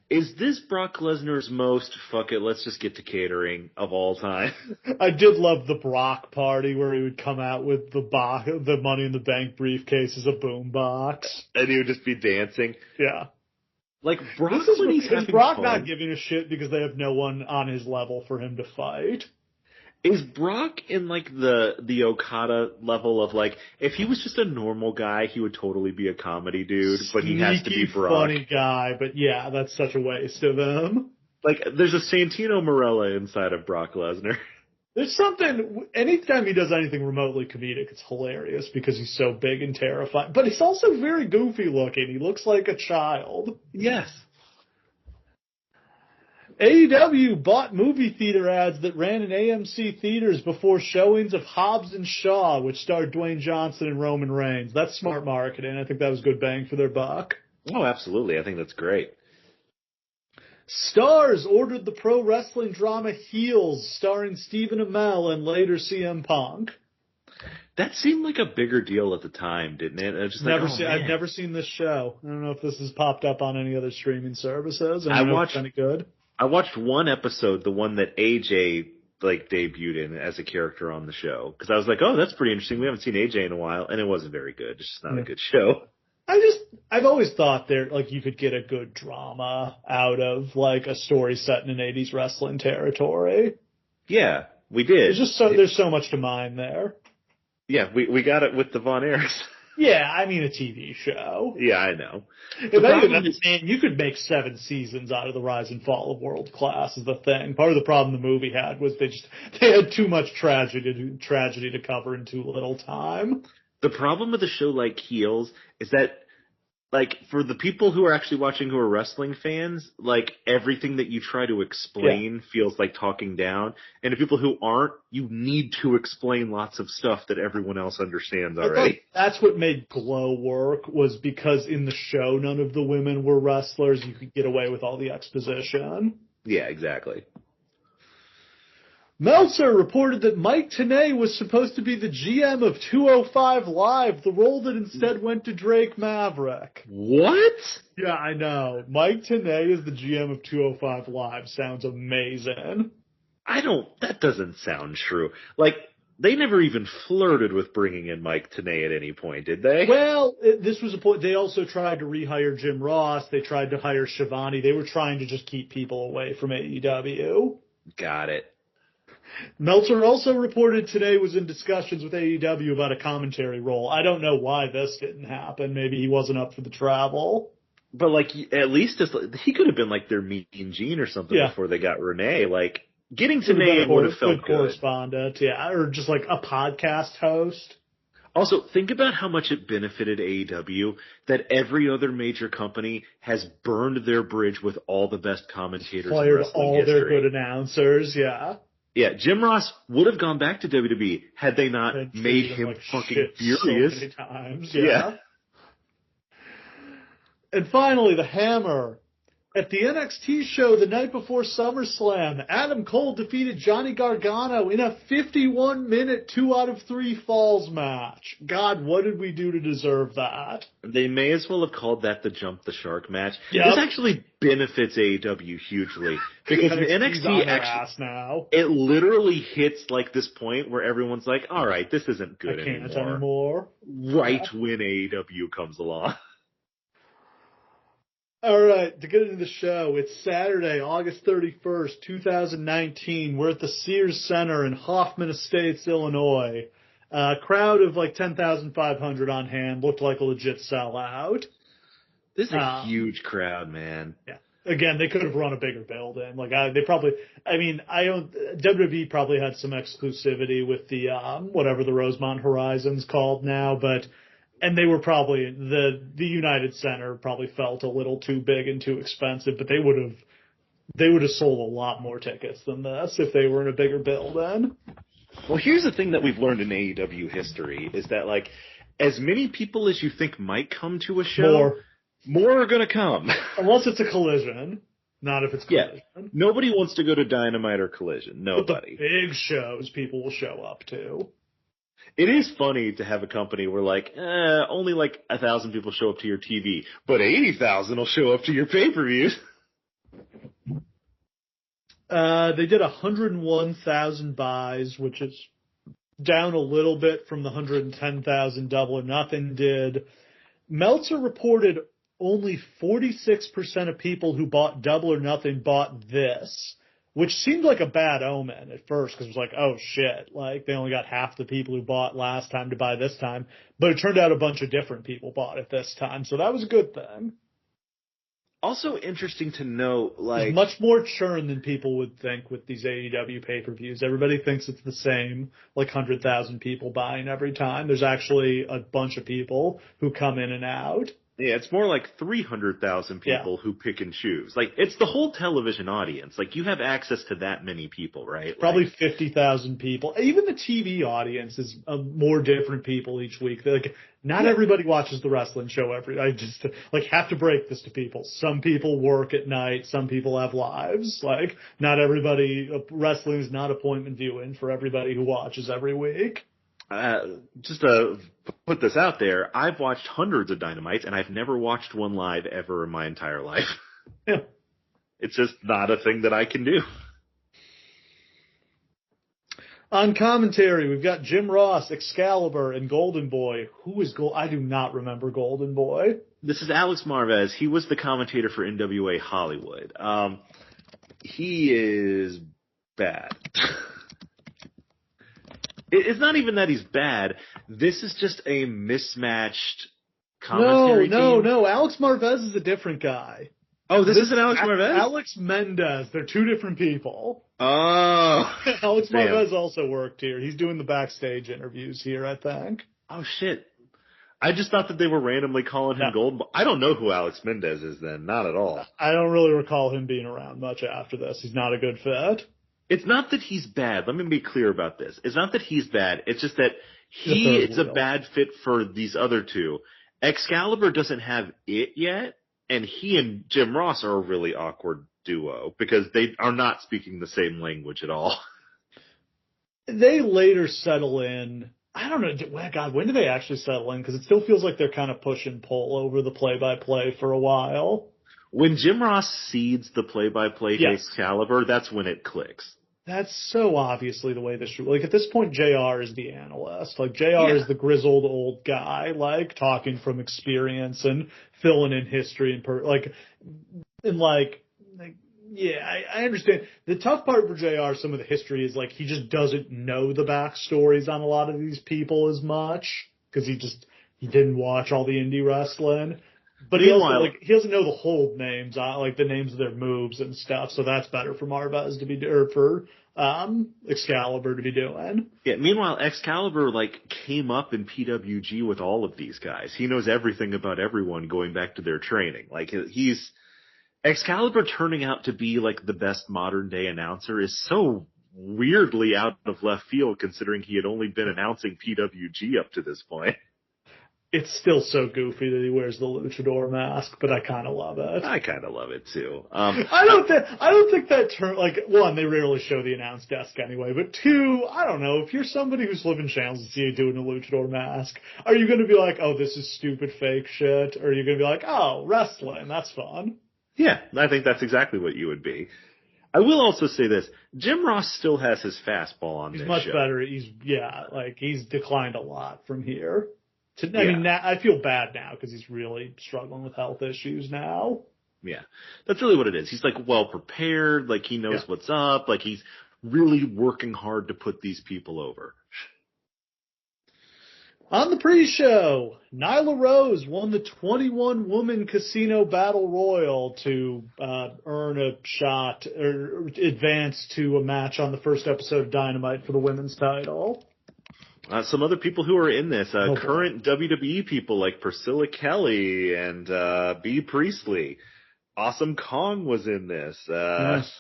Is this Brock Lesnar's most, fuck it, let's just get to catering of all time? I did love the Brock party where he would come out with the Money in the Bank briefcase as a boombox. And he would just be dancing. Yeah. Like, Brock, is Brock not giving a shit because they have no one on his level for him to fight? Is Brock in, like, the Okada level of, like, if he was just a normal guy, he would totally be a comedy dude, but he has to be Brock. Funny guy, but yeah, that's such a waste of him. Like, there's a Santino Marella inside of Brock Lesnar. There's something, anytime he does anything remotely comedic, it's hilarious because he's so big and terrifying. But he's also very goofy looking. He looks like a child. Yes. AEW bought movie theater ads that ran in AMC theaters before showings of Hobbs and Shaw, which starred Dwayne Johnson and Roman Reigns. That's smart marketing. I think that was good bang for their buck. Oh, absolutely. I think that's great. Stars ordered the pro wrestling drama Heels, starring Stephen Amell and later CM Punk. That seemed like a bigger deal at the time, didn't it? I've never seen this show. I don't know if this has popped up on any other streaming services. I don't know if it's any good. I watched one episode, the one that AJ debuted in as a character on the show, because I was like, oh, that's pretty interesting. We haven't seen AJ in a while, and it wasn't very good. It's just not a good show. I've always thought you could get a good drama out of a story set in an 80s wrestling territory. Yeah, we did. There's so much to mine there. Yeah, we got it with the Von Erichs. Yeah, I mean a TV show. Yeah, I know. You could make 7 seasons out of the rise and fall of World Class is the thing. Part of the problem the movie had was they had too much tragedy to cover in too little time. The problem with a show like Heels is that, for the people who are actually watching who are wrestling fans, everything that you try to explain feels like talking down. And to people who aren't, you need to explain lots of stuff that everyone else understands already. That's what made Glow work, was because in the show none of the women were wrestlers. You could get away with all the exposition. Yeah, exactly. Meltzer reported that Mike Tenay was supposed to be the GM of 205 Live, the role that instead went to Drake Maverick. What? Yeah, I know. Mike Tenay is the GM of 205 Live. Sounds amazing. That doesn't sound true. They never even flirted with bringing in Mike Tenay at any point, did they? Well, this was a point. They also tried to rehire Jim Ross. They tried to hire Shivani. They were trying to just keep people away from AEW. Got it. Meltzer also reported today was in discussions with AEW about a commentary role. I don't know why this didn't happen. Maybe he wasn't up for the travel. But at least he could have been their Mean Gene or something before they got Renee. Getting Tenay would have felt good. Correspondent, yeah, or just a podcast host. Also, think about how much it benefited AEW that every other major company has burned their bridge with all the best commentators in Fired wrestling all history. their good announcers, yeah. Yeah, Jim Ross would have gone back to WWE had they not And made treated him like fucking shit furious. so many times, Yeah. And finally, the Hammer. At the NXT show the night before SummerSlam, Adam Cole defeated Johnny Gargano in a 51-minute 2 out of 3 falls match. God, what did we do to deserve that? They may as well have called that the Jump the Shark match. Yep. This actually benefits AEW hugely because NXT's NXT on their actually ass now. it literally hits like this point where everyone's like, all right, this isn't good I can't anymore. Right when AEW comes along. All right, to get into the show, it's Saturday, August 31st, 2019. We're at the Sears Center in Hoffman Estates, Illinois. A crowd of like 10,500 on hand, looked like a legit sellout. This is a huge crowd, man. Yeah. Again, they could have run a bigger building. Like WWE probably had some exclusivity with the whatever the Rosemont Horizon's called now, and they were probably the United Center probably felt a little too big and too expensive, but they would have sold a lot more tickets than this if they were in a bigger building. Well, here's the thing that we've learned in AEW history is that like as many people as you think might come to a show, more are going to come. Unless it's a Collision. Not if it's Collision. Yeah. Nobody wants to go to Dynamite or Collision. Nobody. But the big shows people will show up to. It is funny to have a company where like, only like 1,000 people show up to your TV, but 80,000 will show up to your pay-per-views. They did 101,000 buys, which is down a little bit from the 110,000 Double or Nothing did. Meltzer reported only 46% of people who bought Double or Nothing bought this, which seemed like a bad omen at first because it was like, oh shit, like they only got half the people who bought last time to buy this time. But it turned out a bunch of different people bought it this time, so that was a good thing. Also interesting to note, like... There's much more churn than people would think with these AEW pay-per-views. Everybody thinks it's the same, like 100,000 people buying every time. There's actually a bunch of people who come in and out. Yeah, it's more like 300,000 people who pick and choose. Like, it's the whole television audience. Like, you have access to that many people, right? Probably 50,000 people. Even the TV audience is more different people each week. Like, not everybody watches the wrestling show I just, like, have to break this to people. Some people work at night. Some people have lives. Like, not everybody, wrestling is not appointment viewing for everybody who watches every week. Just to put this out there, I've watched hundreds of Dynamites, and I've never watched one live ever in my entire life. Yeah. It's just not a thing that I can do. On commentary, we've got Jim Ross, Excalibur, and Golden Boy. Who is I do not remember Golden Boy. This is Alex Marvez. He was the commentator for NWA Hollywood. He is bad. It's not even that he's bad. This is just a mismatched commentary team. No. Alex Marvez is a different guy. Oh, this isn't Alex Marvez? Alex Mendez. They're two different people. Oh. Alex Marvez also worked here. He's doing the backstage interviews here, I think. Oh, shit. I just thought that they were randomly calling him Golden Boy. I don't know who Alex Mendez is then. Not at all. I don't really recall him being around much after this. He's not a good fit. It's not that he's bad. Let me be clear about this. It's not that he's bad. It's just that he is a bad fit for these other two. Excalibur doesn't have it yet, and he and Jim Ross are a really awkward duo because they are not speaking the same language at all. They later settle in. I don't know. God, when do they actually settle in? Because it still feels like they're kind of push and pull over the play-by-play for a while. When Jim Ross cedes the play-by-play to Excalibur, that's when it clicks. That's so obviously the way this should. Like, at this point, JR is the analyst. Like, JR is the grizzled old guy, like, talking from experience and filling in history I understand. The tough part for JR, some of the history is, like, he just doesn't know the backstories on a lot of these people as much because he didn't watch all the indie wrestling. But he also he doesn't know the hold names, like the names of their moves and stuff. So that's better for Marvez to be, or for Excalibur to be doing. Yeah. Meanwhile, Excalibur came up in PWG with all of these guys. He knows everything about everyone going back to their training. Excalibur turning out to be the best modern day announcer is so weirdly out of left field considering he had only been announcing PWG up to this point. It's still so goofy that he wears the luchador mask, but I kind of love it. I kind of love it too. I don't think that term, one, they rarely show the announce desk anyway, but two, I don't know, if you're somebody who's living channels and see you doing a luchador mask, are you going to be like, oh, this is stupid fake shit? Or are you going to be like, oh, wrestling, that's fun? Yeah, I think that's exactly what you would be. I will also say this. Jim Ross still has his fastball on this show. He's much better. He's declined a lot from here. I mean, I feel bad now because he's really struggling with health issues now. Yeah, that's really what it is. He's well prepared, he knows what's up, he's really working hard to put these people over. On the pre-show, Nyla Rose won the 21-woman Casino Battle Royal to earn a shot or advance to a match on the first episode of Dynamite for the women's title. Some other people who are in this, current WWE people like Priscilla Kelly and Bea Priestley. Awesome Kong was in this. Jazz.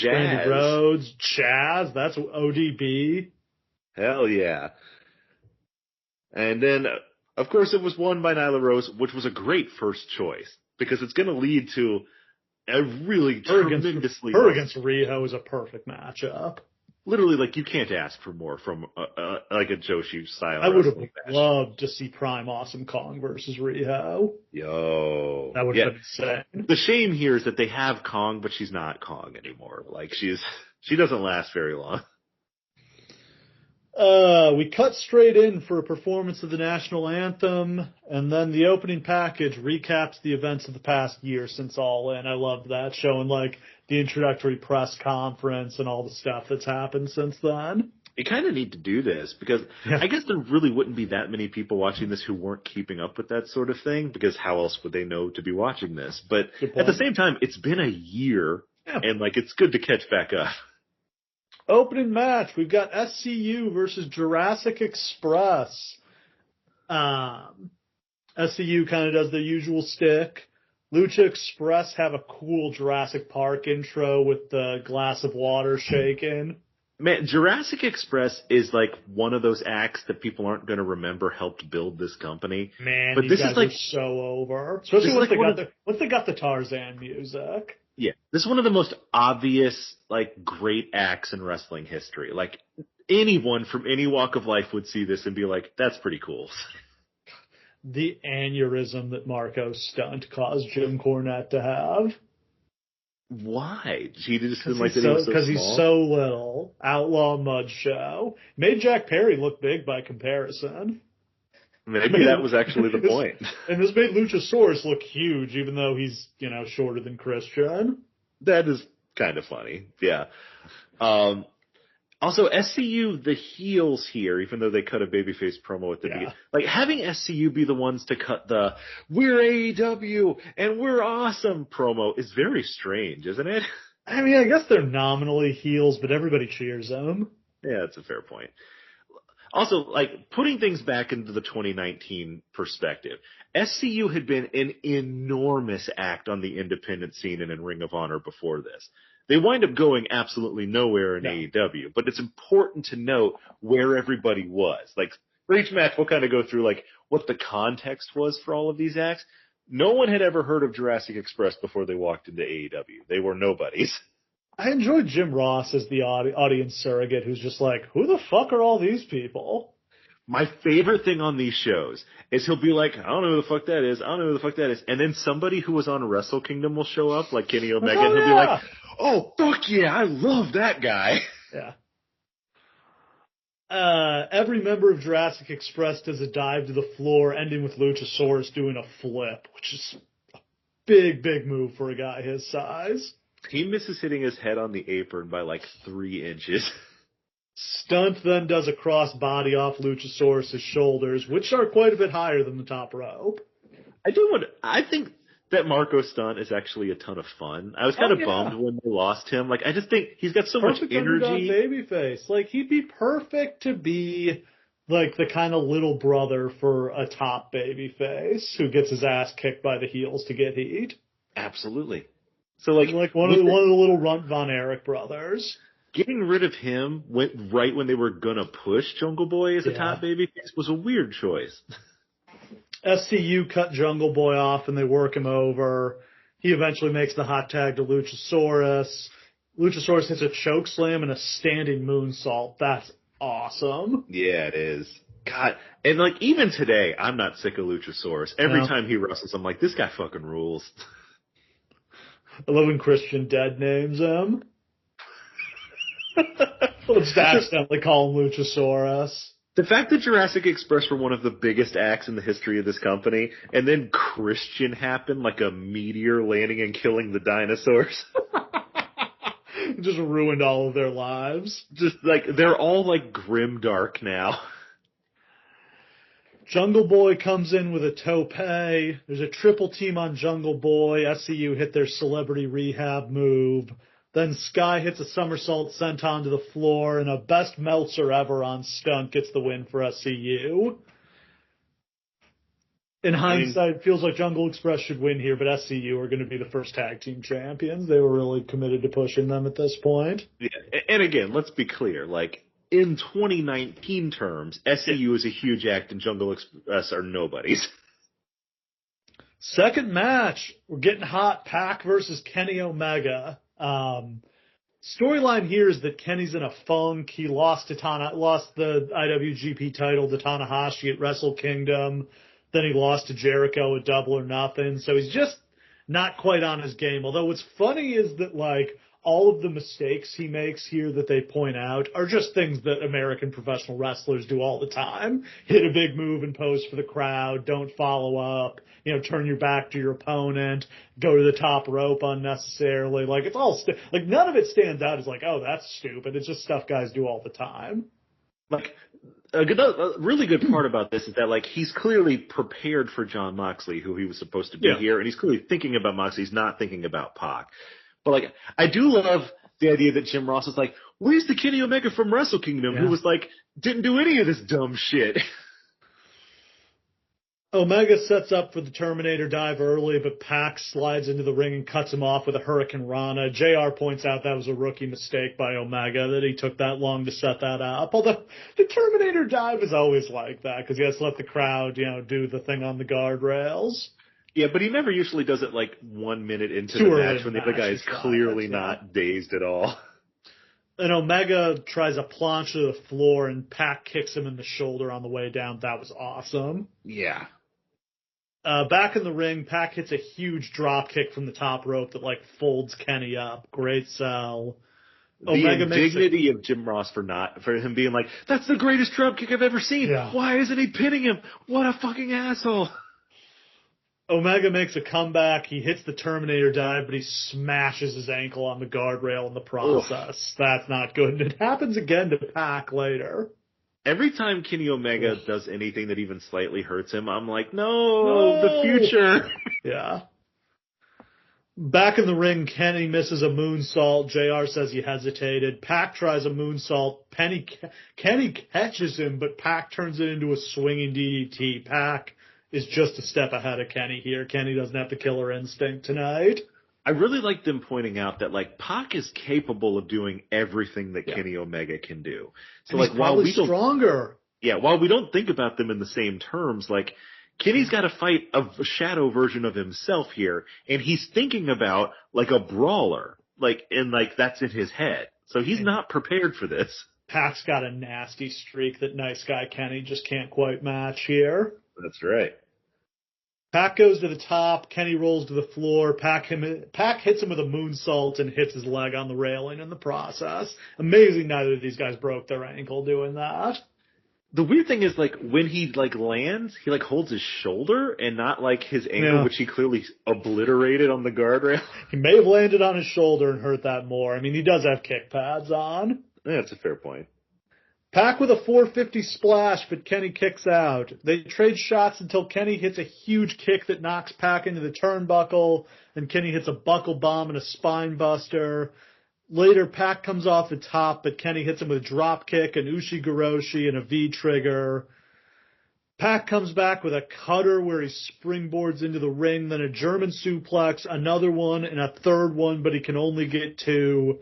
Brandy Rhodes, Chaz, that's ODB. Hell yeah. And then, of course, it was won by Nyla Rose, which was a great first choice because it's going to lead to a really tremendously... Her against Riho is a perfect matchup. Literally, you can't ask for more from a Joshi style. I would have loved to see Prime Awesome Kong versus Riho. Yo. That would have been insane. The shame here is that they have Kong, but she's not Kong anymore. She doesn't last very long. We cut straight in for a performance of the national anthem, and then the opening package recaps the events of the past year since All In. I loved that, showing the introductory press conference and all the stuff that's happened since then. You kind of need to do this because I guess there really wouldn't be that many people watching this who weren't keeping up with that sort of thing because how else would they know to be watching this? But at the same time, it's been a year and it's good to catch back up. Opening match, we've got SCU versus Jurassic Express. SCU kind of does their usual stick. Lucha Express have a cool Jurassic Park intro with the glass of water shaking. Man, Jurassic Express is one of those acts that people aren't going to remember helped build this company. Man, but these guys are so over. Especially once they got the Tarzan music. Yeah, this is one of the most obvious, great acts in wrestling history. Anyone from any walk of life would see this and be like, that's pretty cool. The aneurysm that Marco Stunt caused Jim Cornette to have. Why? He just didn't like that he was so small? Because he's so little. Outlaw Mud Show. Made Jack Perry look big by comparison. Maybe that was actually the point. And this made Luchasaurus look huge, even though he's, shorter than Christian. That is kind of funny. Yeah. Also, SCU, the heels here, even though they cut a babyface promo at the beginning, having SCU be the ones to cut the "We're AEW and we're awesome" promo is very strange, isn't it? I mean, I guess they're nominally heels, but everybody cheers them. Yeah, that's a fair point. Also, putting things back into the 2019 perspective, SCU had been an enormous act on the independent scene and in Ring of Honor before this. They wind up going absolutely nowhere in AEW, but it's important to note where everybody was. For each match, we'll kind of go through, what the context was for all of these acts. No one had ever heard of Jurassic Express before they walked into AEW. They were nobodies. I enjoyed Jim Ross as the audience surrogate who's just who the fuck are all these people? My favorite thing on these shows is he'll be like, I don't know who the fuck that is. I don't know who the fuck that is. And then somebody who was on Wrestle Kingdom will show up, like Kenny Omega, and he'll be like, oh, fuck yeah, I love that guy. Yeah. Every member of Jurassic Express does a dive to the floor, ending with Luchasaurus doing a flip, which is a big, big move for a guy his size. He misses hitting his head on the apron by 3 inches. Stunt then does a cross body off Luchasaurus' shoulders, which are quite a bit higher than the top rope. I think that Marco Stunt is actually a ton of fun. I was kind of bummed when they lost him. Like, I just think he's got so much energy. Underdog babyface. Like, he'd be perfect to be like the kind of little brother for a top babyface who gets his ass kicked by the heels to get heat. Absolutely. So like one of the little Runt Von Erich brothers. Getting rid of him right when they were gonna push Jungle Boy as a top babyface was a weird choice. SCU cut Jungle Boy off and they work him over. He eventually makes the hot tag to Luchasaurus. Luchasaurus hits a choke slam and a standing moonsault. That's awesome. Yeah, it is. God, and like even today, I'm not sick of Luchasaurus. Every time he wrestles, I'm like, this guy fucking rules. I love when Christian Dead names him. Let's accidentally call him Luchasaurus. The fact that Jurassic Express were one of the biggest acts in the history of this company, and then Christian happened like a meteor landing and killing the dinosaurs. Just ruined all of their lives. Just like, they're all like grimdark now. Jungle Boy comes in with a tope. There's a triple team on Jungle Boy. SCU hit their celebrity rehab move. Then Sky hits a somersault senton to the floor, and a best Meltzer ever on Stunt gets the win for SCU. In hindsight, it feels like Jungle Express should win here, but SCU are going to be the first tag team champions. They were really committed to pushing them at this point. Yeah, and again, let's be clear, like, in 2019 terms, SCU is a huge act and Jungle Express are nobodies. Second match, we're getting hot. Pac versus Kenny Omega. Storyline here is that Kenny's in a funk. He lost the IWGP title to Tanahashi at Wrestle Kingdom. Then he lost to Jericho at Double or Nothing. So he's just not quite on his game. Although what's funny is that, like, all of the mistakes he makes here that they point out are just things that American professional wrestlers do all the time. Hit a big move and pose for the crowd. Don't follow up. Turn your back to your opponent. Go to the top rope unnecessarily. Like, it's all like, none of it stands out as like, oh, that's stupid. It's just stuff guys do all the time. Like, a really good part about this is that, like, he's clearly prepared for Jon Moxley, who he was supposed to be here, and he's clearly thinking about Moxley. He's not thinking about Pac. But, like, I do love the idea that Jim Ross is like, where's the Kenny Omega from Wrestle Kingdom who was like, didn't do any of this dumb shit? Omega sets up for the Terminator dive early, but Pac slides into the ring and cuts him off with a Hurricane Rana. JR points out that was a rookie mistake by Omega, that he took that long to set that up. Although the Terminator dive is always like that, because he has to let the crowd, do the thing on the guardrails. Yeah, but he never usually does it like 1 minute into the match when the other guy is clearly not dazed at all. And Omega tries a planche to the floor, and Pac kicks him in the shoulder on the way down. That was awesome. Yeah. Back in the ring, Pac hits a huge drop kick from the top rope that, like, folds Kenny up. Great sell. Omega indignity of Jim Ross for him being like, that's the greatest drop kick I've ever seen. Yeah. Why isn't he pinning him? What a fucking asshole. Omega makes a comeback. He hits the Terminator dive, but he smashes his ankle on the guardrail in the process. That's not good. And it happens again to Pac later. Every time Kenny Omega does anything that even slightly hurts him, I'm like, no, the future. Yeah. Back in the ring, Kenny misses a moonsault. JR says he hesitated. Pac tries a moonsault. Kenny catches him, but Pac turns it into a swinging DDT. Pac is just a step ahead of Kenny here. Kenny doesn't have the killer instinct tonight. I really like them pointing out that, like, Pac is capable of doing everything that Kenny Omega can do. So, and like, while we stronger. While we don't think about them in the same terms, like, Kenny's got to fight a shadow version of himself here, and he's thinking about, like, a brawler. Like, and, like, that's in his head. So he's not prepared for this. Pac's got a nasty streak that nice guy Kenny just can't quite match here. That's right. Pac goes to the top. Kenny rolls to the floor. Pac hits him with a moonsault and hits his leg on the railing in the process. Amazing neither of these guys broke their ankle doing that. The weird thing is, like, when he, like, lands, he, like, holds his shoulder and not, like, his ankle, which he clearly obliterated on the guardrail. He may have landed on his shoulder and hurt that more. I mean, he does have kick pads on. Yeah, that's a fair point. Pac with a 450 splash, but Kenny kicks out. They trade shots until Kenny hits a huge kick that knocks Pac into the turnbuckle, and Kenny hits a buckle bomb and a spine buster. Later, Pac comes off the top, but Kenny hits him with a drop kick, an Ushi-Goroshi, and a V-trigger. Pac comes back with a cutter where he springboards into the ring, then a German suplex, another one, and a third one, but he can only get two.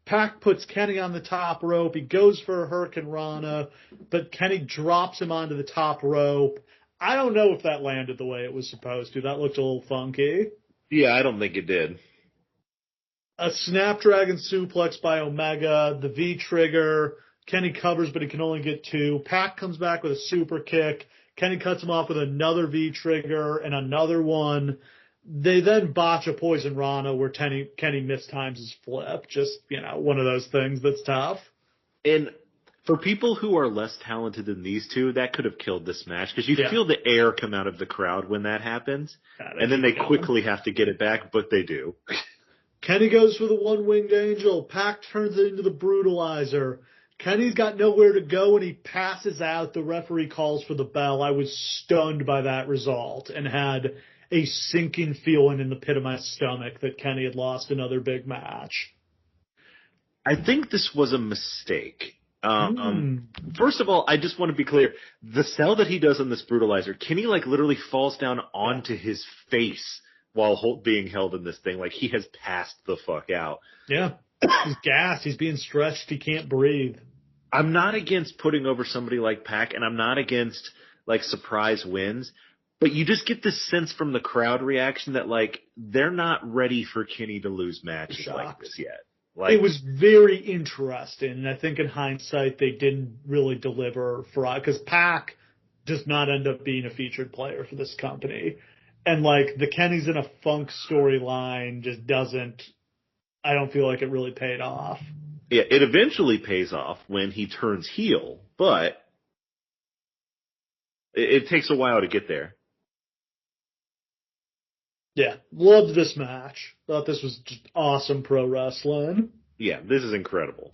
Pac puts Kenny on the top rope. He goes for a Hurricane Rana, but Kenny drops him onto the top rope. I don't know if that landed the way it was supposed to. That looked a little funky. Yeah, I don't think it did. A Snapdragon suplex by Omega, the V-trigger. Kenny covers, but he can only get two. Pac comes back with a super kick. Kenny cuts him off with another V-trigger and another one. They then botch a Poison Rana where Kenny mistimes his flip. Just, one of those things that's tough. And for people who are less talented than these two, that could have killed this match because you feel the air come out of the crowd when that happens. And then they quickly have to get it back, but they do. Kenny goes for the one-winged angel. Pac turns it into the brutalizer. Kenny's got nowhere to go and he passes out. The referee calls for the bell. I was stunned by that result and had a sinking feeling in the pit of my stomach that Kenny had lost another big match. I think this was a mistake. First of all, I just want to be clear. The sell that he does on this brutalizer, Kenny literally falls down onto his face while being held in this thing. Like he has passed the fuck out. Yeah. He's gassed. He's being stretched. He can't breathe. I'm not against putting over somebody like Pac, and I'm not against surprise wins. But you just get this sense from the crowd reaction that, they're not ready for Kenny to lose matches like this yet. It was very interesting, and I think in hindsight they didn't really deliver because Pac does not end up being a featured player for this company. And, the Kenny's in a Funk storyline just doesn't – I don't feel like it really paid off. Yeah, it eventually pays off when he turns heel, but it takes a while to get there. Yeah, loved this match. Thought this was just awesome pro wrestling. Yeah, this is incredible.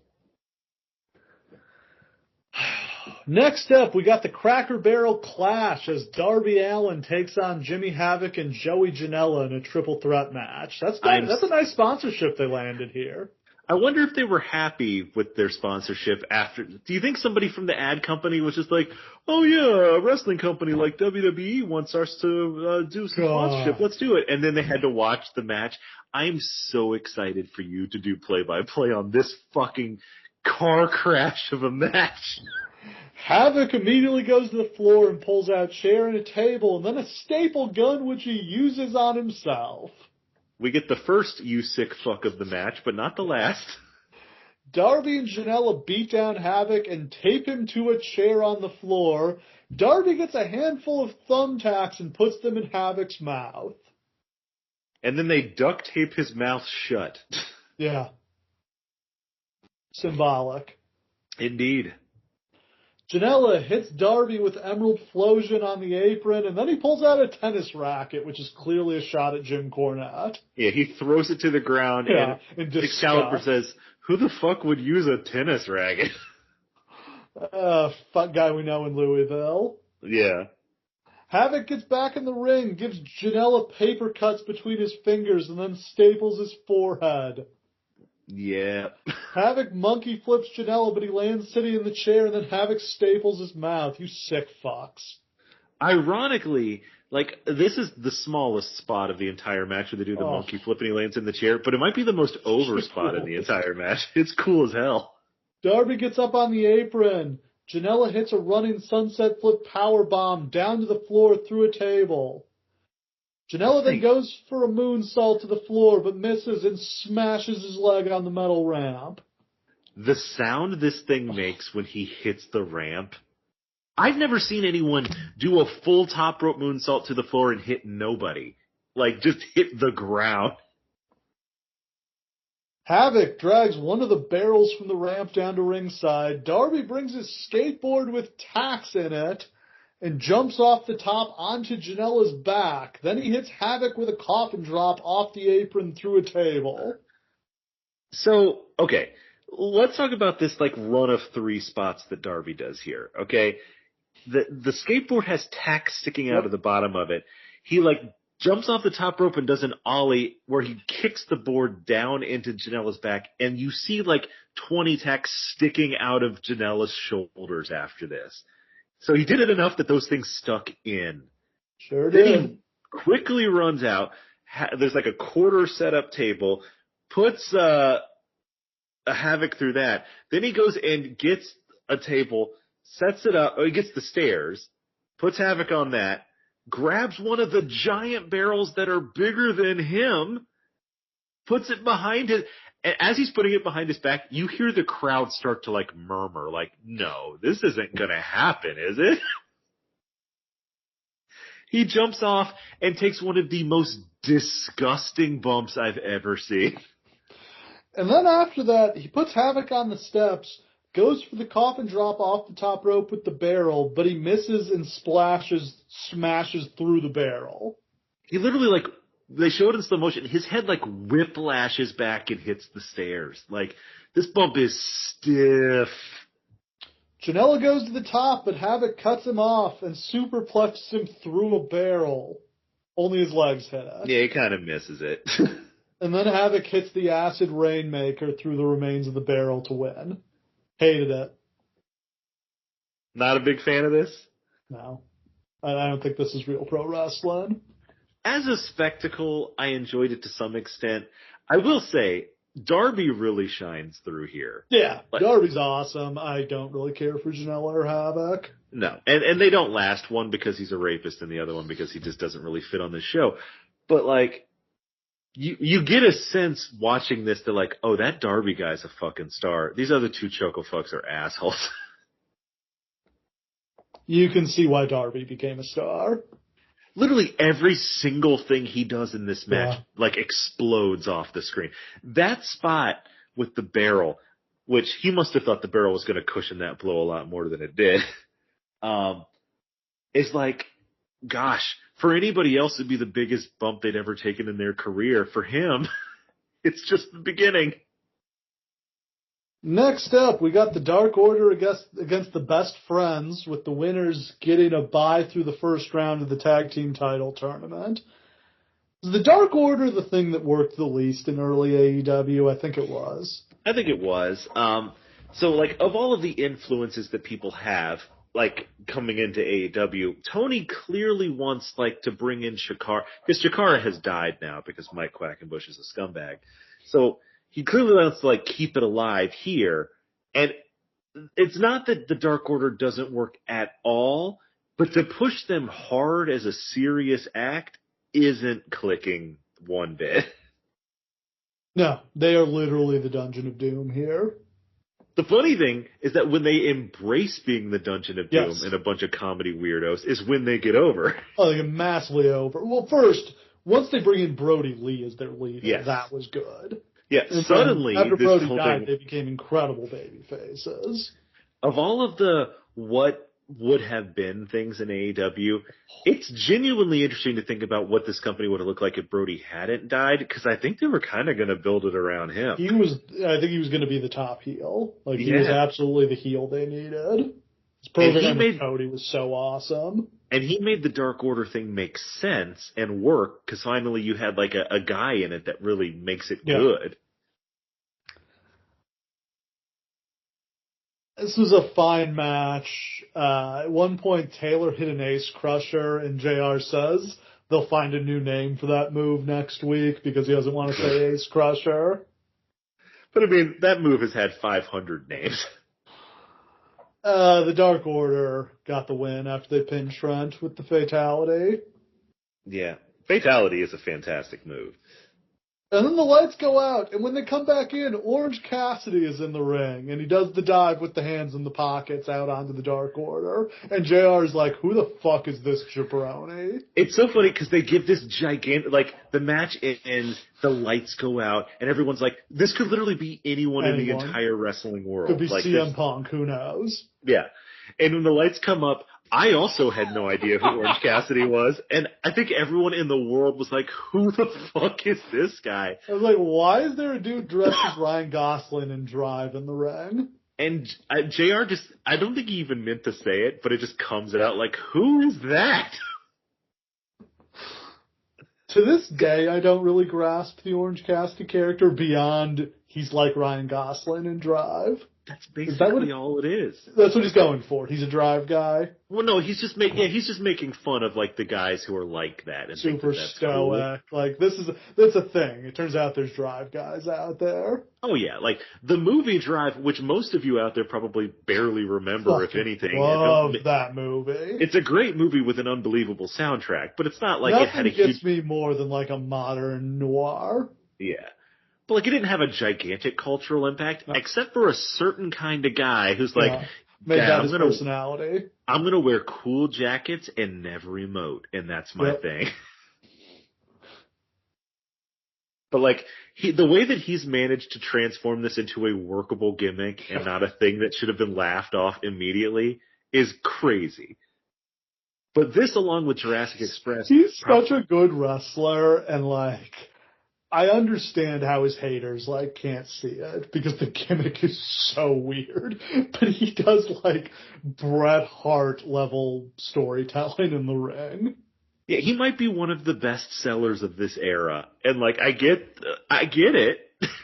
Next up, we got the Cracker Barrel Clash as Darby Allin takes on Jimmy Havoc and Joey Janela in a triple threat match. That's a nice sponsorship they landed here. I wonder if they were happy with their sponsorship after. Do you think somebody from the ad company was just like, oh yeah, a wrestling company like WWE wants us to do some sponsorship. Let's do it. And then they had to watch the match. I'm so excited for you to do play-by-play on this fucking car crash of a match. Havoc immediately goes to the floor and pulls out a chair and a table and then a staple gun which he uses on himself. We get the first you sick fuck of the match, but not the last. Darby and Janela beat down Havoc and tape him to a chair on the floor. Darby gets a handful of thumbtacks and puts them in Havoc's mouth. And then they duct tape his mouth shut. Yeah. Symbolic. Indeed. Janela hits Darby with Emerald Flosion on the apron, and then he pulls out a tennis racket, which is clearly a shot at Jim Cornette. Yeah, he throws it to the ground, and Excalibur says, who the fuck would use a tennis racket? Fuck guy we know in Louisville. Yeah. Havoc gets back in the ring, gives Janela paper cuts between his fingers, and then staples his forehead. Yeah. Havoc monkey flips Janela, but he lands sitting in the chair, and then Havoc staples his mouth. You sick fucks. Ironically, this is the smallest spot of the entire match where they do the monkey flip and he lands in the chair, but it might be the most over spot in the entire match. It's cool as hell. Darby gets up on the apron. Janela hits a running sunset flip powerbomb down to the floor through a table. Janela then goes for a moonsault to the floor, but misses and smashes his leg on the metal ramp. The sound this thing makes when he hits the ramp, I've never seen anyone do a full top rope moonsault to the floor and hit nobody. Just hit the ground. Havoc drags one of the barrels from the ramp down to ringside. Darby brings his skateboard with tacks in it and jumps off the top onto Janela's back. Then he hits Havoc with a coffin drop off the apron through a table. So, okay, let's talk about this like run of 3 spots that Darby does here. Okay, the skateboard has tack sticking out of the bottom of it. He like jumps off the top rope and does an ollie where he kicks the board down into Janela's back, and you see like 20 tacks sticking out of Janela's shoulders after this. So he did it enough that those things stuck in. Sure Then did. he quickly runs out. There's like a quarter setup table, puts a Havoc through that. Then he goes and gets a table, sets it up. Oh, he gets the stairs, puts Havoc on that, grabs one of the giant barrels that are bigger than him, puts it behind his. And as he's putting it behind his back, you hear the crowd start to like murmur, like, "No, this isn't going to happen, is it?" He jumps off and takes one of the most disgusting bumps I've ever seen. And then after that, he puts Havoc on the steps, goes for the coffin drop off the top rope with the barrel, but he misses and smashes through the barrel. He literally, like, they showed in slow motion, his head, like, whiplashes back and hits the stairs. Like, this bump is stiff. Janela goes to the top, but Havoc cuts him off and superplexes him through a barrel. Only his legs hit it. Yeah, he kind of misses it. And then Havoc hits the Acid Rainmaker through the remains of the barrel to win. Hated it. Not a big fan of this? No. I don't think this is real pro wrestling. As a spectacle, I enjoyed it to some extent. I will say, Darby really shines through here. Yeah, Darby's awesome. I don't really care for Janela or Havoc. No, and they don't last, one because he's a rapist and the other one because he just doesn't really fit on the show. But, like, you get a sense watching this that, like, oh, that Darby guy's a fucking star. These other 2 choco fucks are assholes. You can see why Darby became a star. Literally every single thing he does in this match, like, explodes off the screen. That spot with the barrel, which he must have thought the barrel was going to cushion that blow a lot more than it did, is like, gosh, for anybody else it'd be the biggest bump they'd ever taken in their career. For him, it's just the beginning. Next up, we got the Dark Order against the Best Friends, with the winners getting a bye through the first round of the tag team title tournament. Is the Dark Order the thing that worked the least in early AEW? I think it was. I think it was. So, like, of all of the influences that people have, like, coming into AEW, Tony clearly wants, like, to bring in Chikara, because Chikara has died now because Mike Quackenbush is a scumbag. So he clearly wants to, like, keep it alive here. And it's not that the Dark Order doesn't work at all, but to push them hard as a serious act isn't clicking one bit. No, they are literally the Dungeon of Doom here. The funny thing is that when they embrace being the Dungeon of Doom and a bunch of comedy weirdos is when they get over. Oh, they get massively over. Well, first, once they bring in Brody Lee as their leader, that was good. Yeah, and suddenly, after this Brody whole died, thing, they became incredible baby faces. Of all of the what would have been things in AEW, it's genuinely interesting to think about what this company would have looked like if Brody hadn't died, because I think they were kind of going to build it around him. I think he was going to be the top heel. Like, he was absolutely the heel they needed. His program with Cody was so awesome. And he made the Dark Order thing make sense and work, because finally you had, like, a guy in it that really makes it good. This was a fine match. At one point, Taylor hit an Ace Crusher, and JR says they'll find a new name for that move next week because he doesn't want to say Ace Crusher. But, I mean, that move has had 500 names. The Dark Order got the win after they pinned Trent with the Fatality. Yeah, Fatality is a fantastic move. And then the lights go out, and when they come back in, Orange Cassidy is in the ring, and he does the dive with the hands in the pockets out onto the Dark Order. And JR is like, who the fuck is this jabroni? It's so funny because they give this gigantic, like, the match ends, the lights go out, and everyone's like, this could literally be anyone in the entire wrestling world. Could be like CM Punk, who knows? Yeah. And when the lights come up, I also had no idea who Orange Cassidy was, and I think everyone in the world was like, who the fuck is this guy? I was like, why is there a dude dressed as Ryan Gosling in Drive in the ring? And JR I don't think he even meant to say it, but it just comes out like, who is that? To this day, I don't really grasp the Orange Cassidy character beyond he's like Ryan Gosling in Drive. That's basically all it is. That's what he's going for. He's a Drive guy. Well, no, he's just making fun of like the guys who are like that and super that's stoic. Cool. Like that's a thing. It turns out there's Drive guys out there. Oh yeah, like the movie Drive, which most of you out there probably barely remember, if anything. Love that movie. It's a great movie with an unbelievable soundtrack, but it's not like Nothing it had a gets me more than like a modern noir. Yeah. But like it didn't have a gigantic cultural impact, except for a certain kind of guy who's like, made that his personality. I'm gonna wear cool jackets and never emote, and that's my thing. But like the way that he's managed to transform this into a workable gimmick and not a thing that should have been laughed off immediately is crazy. But this, along with Jurassic Express, he's such a good wrestler, and like, I understand how his haters like can't see it because the gimmick is so weird, but he does like Bret Hart level storytelling in the ring. Yeah, he might be one of the best sellers of this era, and like I get it,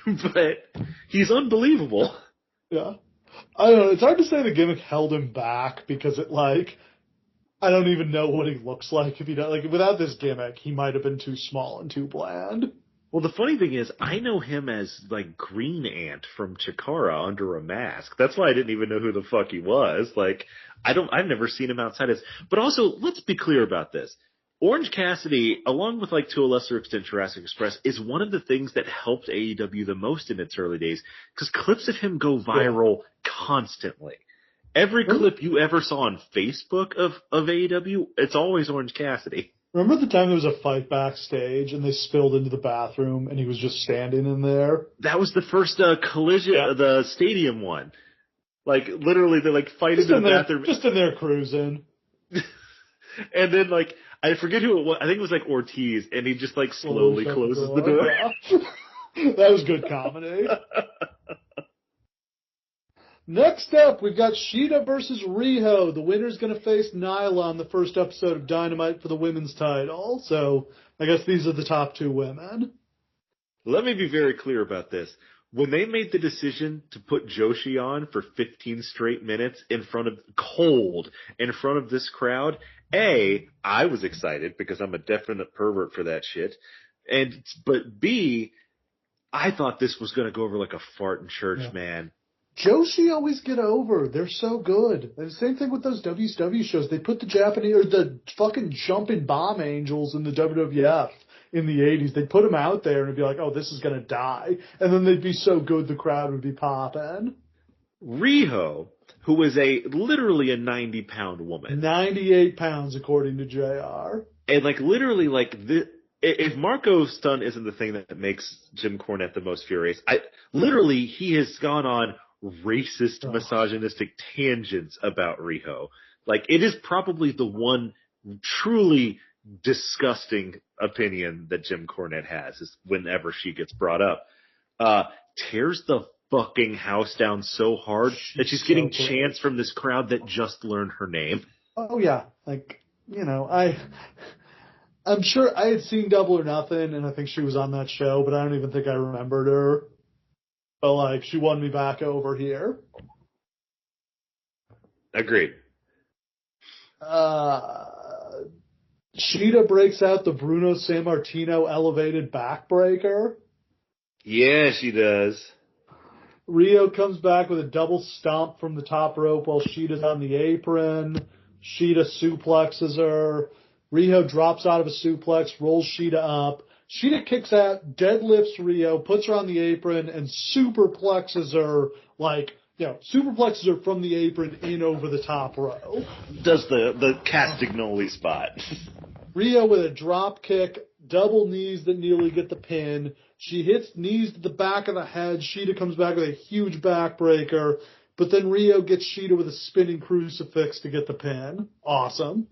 but he's unbelievable. Yeah, I don't know. It's hard to say the gimmick held him back because it like, I don't even know what he looks like if he does. Like without this gimmick, he might have been too small and too bland. Well, the funny thing is, I know him as, like, Green Ant from Chikara under a mask. That's why I didn't even know who the fuck he was. Like, I've never seen him outside his, but also, let's be clear about this. Orange Cassidy, along with, like, to a lesser extent Jurassic Express, is one of the things that helped AEW the most in its early days, because clips of him go viral constantly. Every clip you ever saw on Facebook of AEW, it's always Orange Cassidy. Remember the time there was a fight backstage and they spilled into the bathroom and he was just standing in there? That was the first collision, the stadium one. Like, literally, they like fight into the bathroom. Just in there cruising. And then, like, I forget who it was. I think it was like Ortiz, and he just like slowly closes the door. Yeah. That was good comedy. Next up, we've got Shida versus Riho. The winner's going to face Nyla on the first episode of Dynamite for the women's title. So I guess these are the top two women. Let me be very clear about this. When they made the decision to put Joshi on for 15 straight minutes in front of this crowd, A, I was excited because I'm a definite pervert for that shit. But B, I thought this was going to go over like a fart in church, man. Joshi always get over. They're so good. And the same thing with those WCW shows. They put the fucking jumping bomb angels in the WWF in the 80s. They'd put them out there and it'd be like, oh, this is going to die. And then they'd be so good the crowd would be popping. Riho, who is literally a 90-pound woman. 98 pounds, according to JR. And like literally like if Marco Stunt isn't the thing that makes Jim Cornette the most furious, literally he has gone on racist, misogynistic tangents about Riho. Like, it is probably the one truly disgusting opinion that Jim Cornette has is whenever she gets brought up. Tears the fucking house down so hard that she's getting chants from this crowd that just learned her name. Oh yeah. Like, you know, I'm sure I had seen Double or Nothing, and I think she was on that show, but I don't even think I remembered her. But, like, she won me back over here. Agreed. Shida breaks out the Bruno Sammartino elevated backbreaker. Yeah, she does. Riho comes back with a double stomp from the top rope while Shida's on the apron. Shida suplexes her. Riho drops out of a suplex, rolls Shida up. Shida kicks out, deadlifts Riho, puts her on the apron, and superplexes her, superplexes her from the apron in over the top row. Does the Castagnoli spot. Riho with a drop kick, double knees that nearly get the pin. She hits knees to the back of the head. Shida comes back with a huge backbreaker. but then Rio gets Shida with a spinning crucifix to get the pin. Awesome.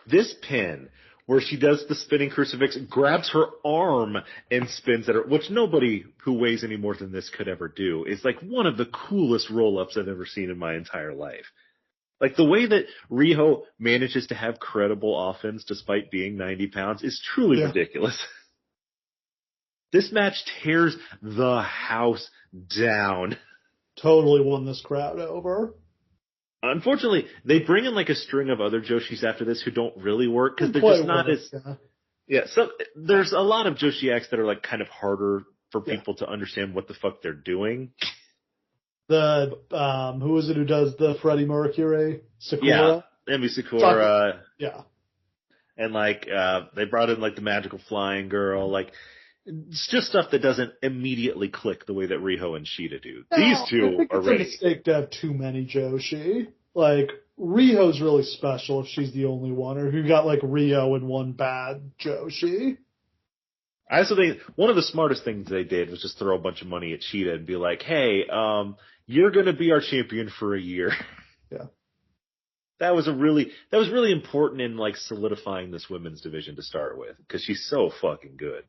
This pin, where she does the spinning crucifix, grabs her arm and spins at her, which nobody who weighs any more than this could ever do, is like one of the coolest roll-ups I've ever seen in my entire life. Like, the way that Riho manages to have credible offense despite being 90 pounds is truly ridiculous. This match tears the house down. Totally won this crowd over. Unfortunately, they bring in like a string of other Joshis after this who don't really work because they're just not as... Yeah, so there's a lot of Joshi acts that are like kind of harder for people to understand what the fuck they're doing. The, who is it who does the Freddie Mercury? Sakura? Yeah, Emi Sakura. Yeah. And like, they brought in like the magical flying girl, like... It's just stuff that doesn't immediately click the way that Riho and Shida do. These two are ready. It's a mistake to have too many Joshi. Like, Riho's really special if she's the only one, or if you got like Rio and one bad Joshi. I also think one of the smartest things they did was just throw a bunch of money at Shida and be like, hey, you're gonna be our champion for a year. Yeah. That was really important in like solidifying this women's division to start with, because she's so fucking good.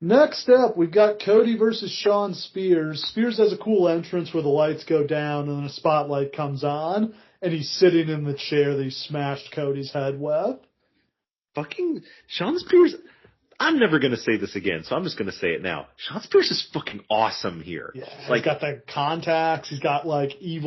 Next up, we've got Cody versus Shawn Spears. Spears has a cool entrance where the lights go down and then a spotlight comes on, and he's sitting in the chair that he smashed Cody's head with. Fucking Shawn Spears. I'm never going to say this again, so I'm just going to say it now. Shawn Spears is fucking awesome here. Yeah, like, he's got the contacts. He's got like he's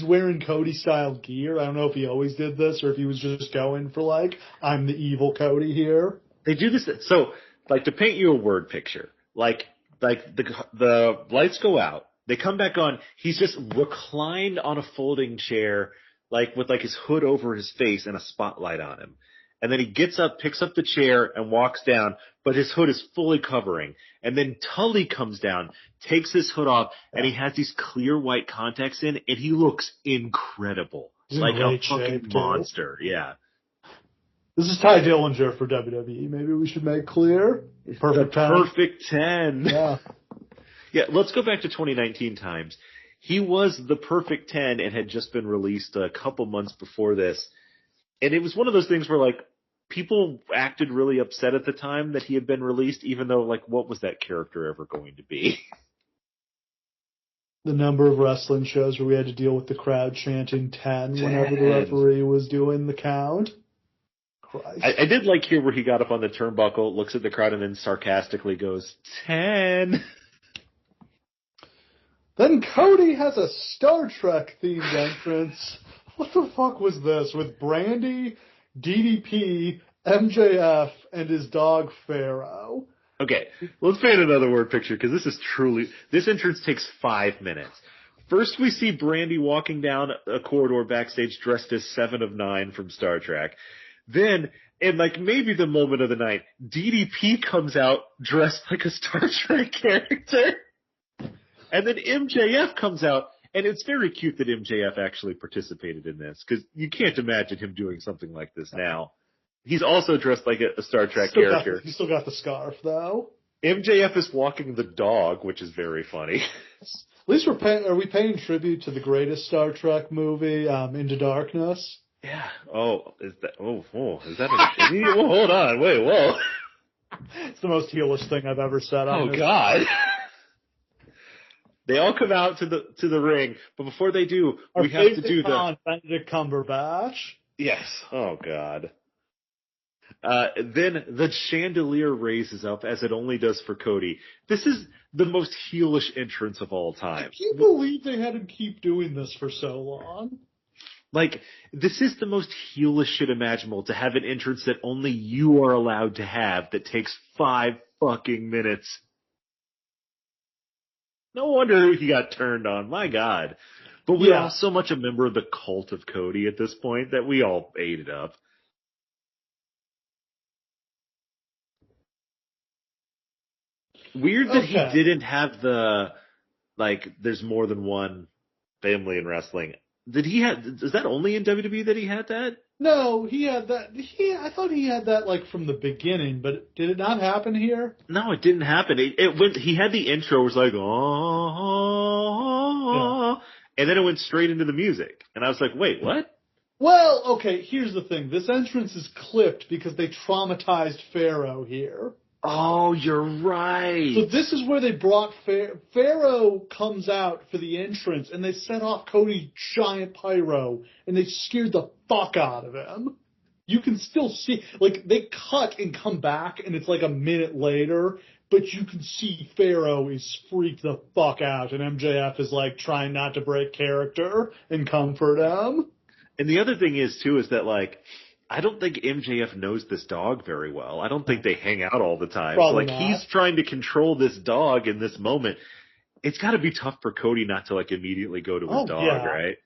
wearing Cody style gear. I don't know if he always did this or if he was just going for like, I'm the evil Cody here. They do this. So, like, to paint you a word picture, like the lights go out, they come back on, he's just reclined on a folding chair, like with like his hood over his face and a spotlight on him. And then he gets up, picks up the chair and walks down, but his hood is fully covering. And then Tully comes down, takes his hood off, and he has these clear white contacts in, and he looks incredible. He's like a shape, fucking monster. Yeah. This is Ty Dillinger for WWE. Maybe we should make clear. Perfect 10. Perfect 10. Yeah. Yeah, let's go back to 2019 times. He was the perfect 10 and had just been released a couple months before this. And it was one of those things where, like, people acted really upset at the time that he had been released, even though, like, what was that character ever going to be? The number of wrestling shows where we had to deal with the crowd chanting 10 whenever the referee was doing the count. I did like here where he got up on the turnbuckle, looks at the crowd, and then sarcastically goes, 10. Then Cody has a Star Trek themed entrance. What the fuck was this? With Brandy, DDP, MJF, and his dog Pharaoh. Okay, let's paint another word picture, because this entrance takes 5 minutes. First, we see Brandy walking down a corridor backstage dressed as 7 of 9 from Star Trek. Then, in like maybe the moment of the night, DDP comes out dressed like a Star Trek character. And then MJF comes out, and it's very cute that MJF actually participated in this, because you can't imagine him doing something like this now. He's also dressed like a Star Trek character. He still got the scarf, though. MJF is walking the dog, which is very funny. At least are we paying tribute to the greatest Star Trek movie, Into Darkness? Yeah. Is that a shitty? Oh, hold on. Wait, whoa. It's the most heelish thing I've ever said on this. God. They all come out to the ring, but before they do, we have to do Benedict Cumberbatch. Yes. Oh, God. Then the chandelier raises up, as it only does for Cody. This is the most heelish entrance of all time. I can't believe they had him keep doing this for so long. Like, this is the most heelish shit imaginable, to have an entrance that only you are allowed to have that takes 5 fucking minutes. No wonder he got turned on. My God. But we're all so much a member of the cult of Cody at this point that we all ate it up. Weird that he didn't have the, like, there's more than one family in wrestling. Did he have? Is that only in WWE that he had that? No, he had that. I thought he had that like from the beginning, but did it not happen here? No, it didn't happen. It went. He had the intro. It was like oh, and then it went straight into the music, and I was like, wait, what? Well, okay. Here's the thing. This entrance is clipped because they traumatized Pharaoh here. Oh, you're right. So this is where they brought Pharaoh comes out for the entrance, and they set off Cody's giant pyro, and they scared the fuck out of him. You can still see, like, they cut and come back, and it's like a minute later, but you can see Pharaoh is freaked the fuck out, and MJF is like trying not to break character and comfort him. And the other thing is too is that like I don't think MJF knows this dog very well. I don't think they hang out all the time. Probably so, like not. he's trying to control this dog in this moment. It's got to be tough for Cody not to like immediately go to his dog, right?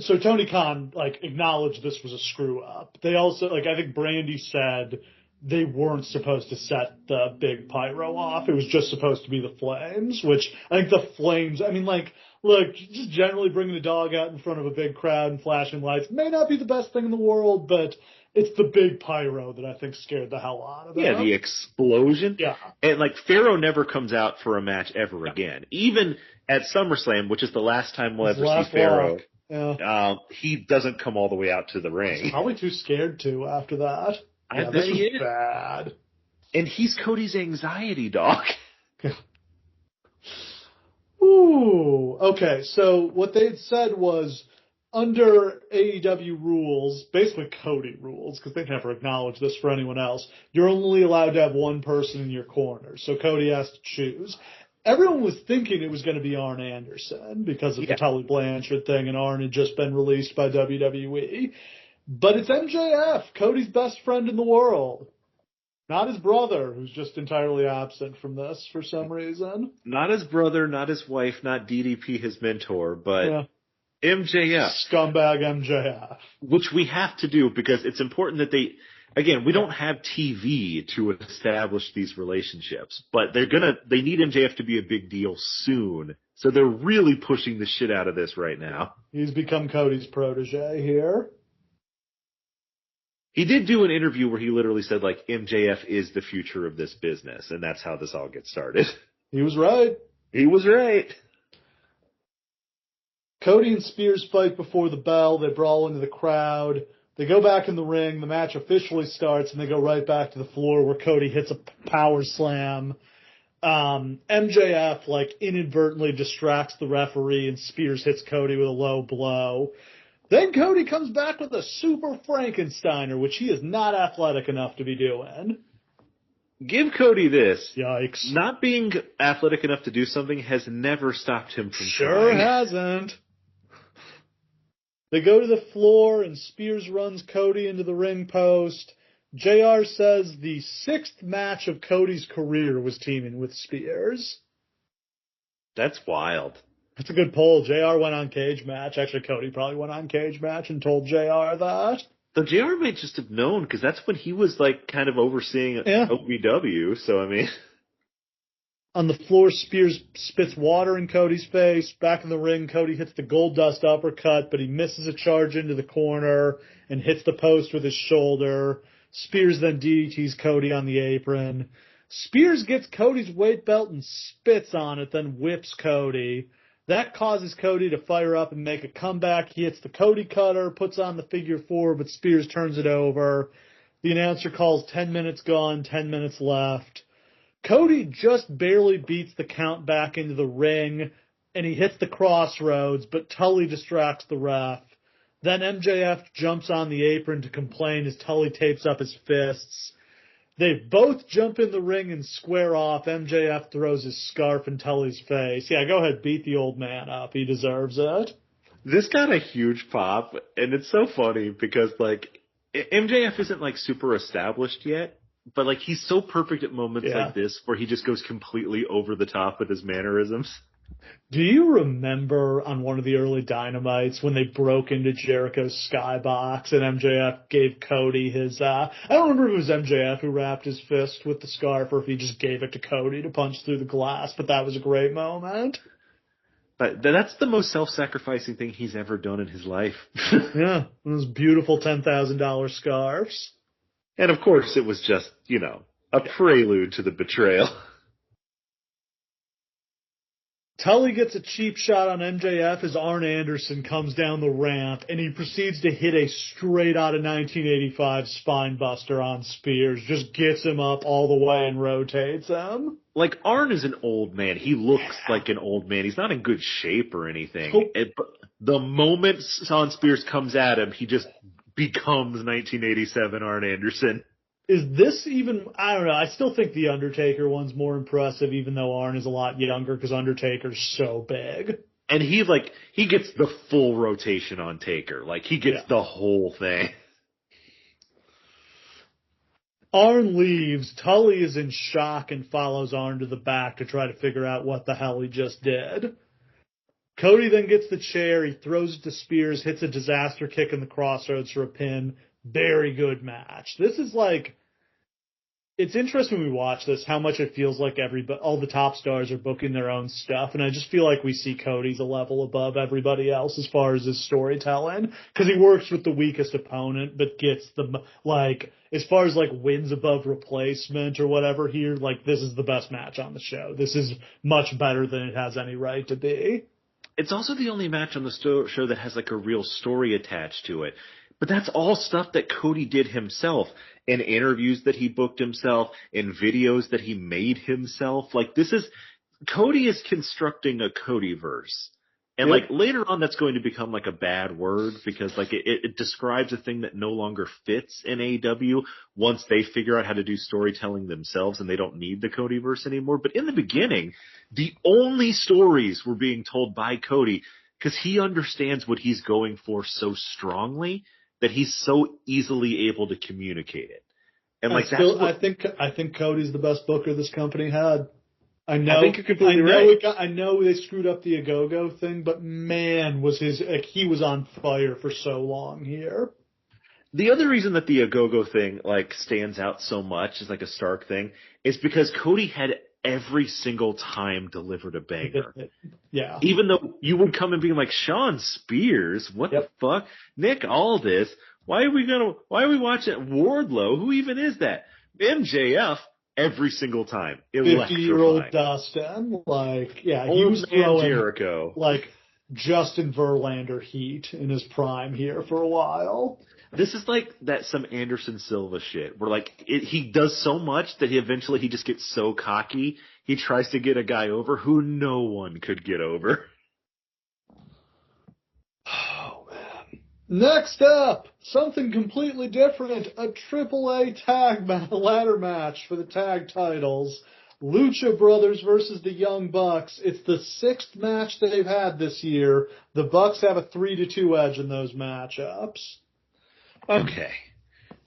So Tony Khan like acknowledged this was a screw up. They also like I think Brandy said they weren't supposed to set the big pyro off. It was just supposed to be the flames, which I think the flames, I mean, like, look, just generally bringing the dog out in front of a big crowd and flashing lights may not be the best thing in the world, but it's the big pyro that I think scared the hell out of them. Yeah, the explosion. Yeah. And like Pharaoh never comes out for a match ever again. Even at SummerSlam, which is the last time we'll ever see Pharaoh, he doesn't come all the way out to the ring. He's probably too scared to after that. I bet he is. Bad. And he's Cody's anxiety dog. Ooh. Okay, so what they had said was under AEW rules, basically Cody rules, because they never acknowledged this for anyone else, you're only allowed to have one person in your corner. So Cody has to choose. Everyone was thinking it was going to be Arn Anderson because of the Tully Blanchard thing, and Arn had just been released by WWE. But it's MJF, Cody's best friend in the world. Not his brother, who's just entirely absent from this for some reason. Not his brother, not his wife, not DDP, his mentor, but MJF. Scumbag MJF. Which we have to do because it's important that they, again, we don't have TV to establish these relationships, but they need MJF to be a big deal soon. So they're really pushing the shit out of this right now. He's become Cody's protege here. He did do an interview where he literally said, like, MJF is the future of this business, and that's how this all gets started. He was right. He was right. Cody and Spears fight before the bell. They brawl into the crowd. They go back in the ring. The match officially starts, and they go right back to the floor where Cody hits a power slam. MJF, like, inadvertently distracts the referee, and Spears hits Cody with a low blow. Then Cody comes back with a super Frankensteiner, which he is not athletic enough to be doing. Give Cody this. Yikes. Not being athletic enough to do something has never stopped him from Sure trying. hasn't. They go to the floor, and Spears runs Cody into the ring post. JR says the 6th match of Cody's career was teaming with Spears. That's wild. That's a good poll. JR went on Cage Match. Actually, Cody probably went on Cage Match and told JR that. The JR might just have known, because that's when he was, like, kind of overseeing OVW, so, I mean... On the floor, Spears spits water in Cody's face. Back in the ring, Cody hits the gold dust uppercut, but he misses a charge into the corner and hits the post with his shoulder. Spears then DDTs Cody on the apron. Spears gets Cody's weight belt and spits on it, then whips Cody. That causes Cody to fire up and make a comeback. He hits the Cody cutter, puts on the figure 4, but Spears turns it over. The announcer calls 10 minutes gone, 10 minutes left. Cody just barely beats the count back into the ring, and he hits the crossroads, but Tully distracts the ref. Then MJF jumps on the apron to complain as Tully tapes up his fists. They both jump in the ring and square off. MJF throws his scarf in Tully's face. Yeah, go ahead, beat the old man up. He deserves it. This got a huge pop, and it's so funny because, like, MJF isn't, like, super established yet, but, like, he's so perfect at moments like this where he just goes completely over the top with his mannerisms. Do you remember on one of the early Dynamites when they broke into Jericho's skybox and MJF gave Cody his, I don't remember if it was MJF who wrapped his fist with the scarf or if he just gave it to Cody to punch through the glass, but that was a great moment. But that's the most self-sacrificing thing he's ever done in his life. Yeah, those beautiful $10,000 scarves. And of course, it was just, a prelude to the betrayal. Tully gets a cheap shot on MJF as Arn Anderson comes down the ramp, and he proceeds to hit a straight out of 1985 spine buster on Spears. Just gets him up all the way and rotates him. Like, Arn is an old man. He looks like an old man. He's not in good shape or anything. But the moment Shawn Spears comes at him, he just becomes 1987 Arn Anderson. Is this even, I don't know, I still think the Undertaker one's more impressive, even though Arn is a lot younger, because Undertaker's so big. And he gets the full rotation on Taker. Like, he gets the whole thing. Arn leaves. Tully is in shock and follows Arn to the back to try to figure out what the hell he just did. Cody then gets the chair. He throws it to Spears, hits a disaster kick in the crossroads for a pin. Very good match. This is it's interesting when we watch this, how much it feels like all the top stars are booking their own stuff. And I just feel like we see Cody's a level above everybody else as far as his storytelling. Cause he works with the weakest opponent, but gets as far as wins above replacement or whatever here, this is the best match on the show. This is much better than it has any right to be. It's also the only match on the show that has a real story attached to it. But that's all stuff that Cody did himself in interviews that he booked himself, in videos that he made himself. Cody is constructing a Codyverse. And later on that's going to become a bad word because it describes a thing that no longer fits in AEW once they figure out how to do storytelling themselves and they don't need the Codyverse anymore. But in the beginning, the only stories were being told by Cody because he understands what he's going for so strongly that he's so easily able to communicate it. And I think Cody's the best booker this company had. I think you're completely right. I know they screwed up the Agogo thing, but man, he was on fire for so long here. The other reason that the Agogo thing stands out so much as a Stark thing is because Cody had every single time delivered a banger. Yeah. Even though you would come and be like, Shawn Spears, what the fuck? Nick Aldis, why are we watching Wardlow? Who even is that? MJF, every single time. 50-year-old Dustin, he was throwing Jericho. Justin Verlander heat in his prime here for a while. This is some Anderson Silva shit where he does so much that he just gets so cocky. He tries to get a guy over who no one could get over. Oh man. Next up, something completely different, a AAA tag ladder match for the tag titles. Lucha Brothers versus the Young Bucks. It's the 6th match they've had this year. The Bucks have a 3-2 edge in those matchups. Okay.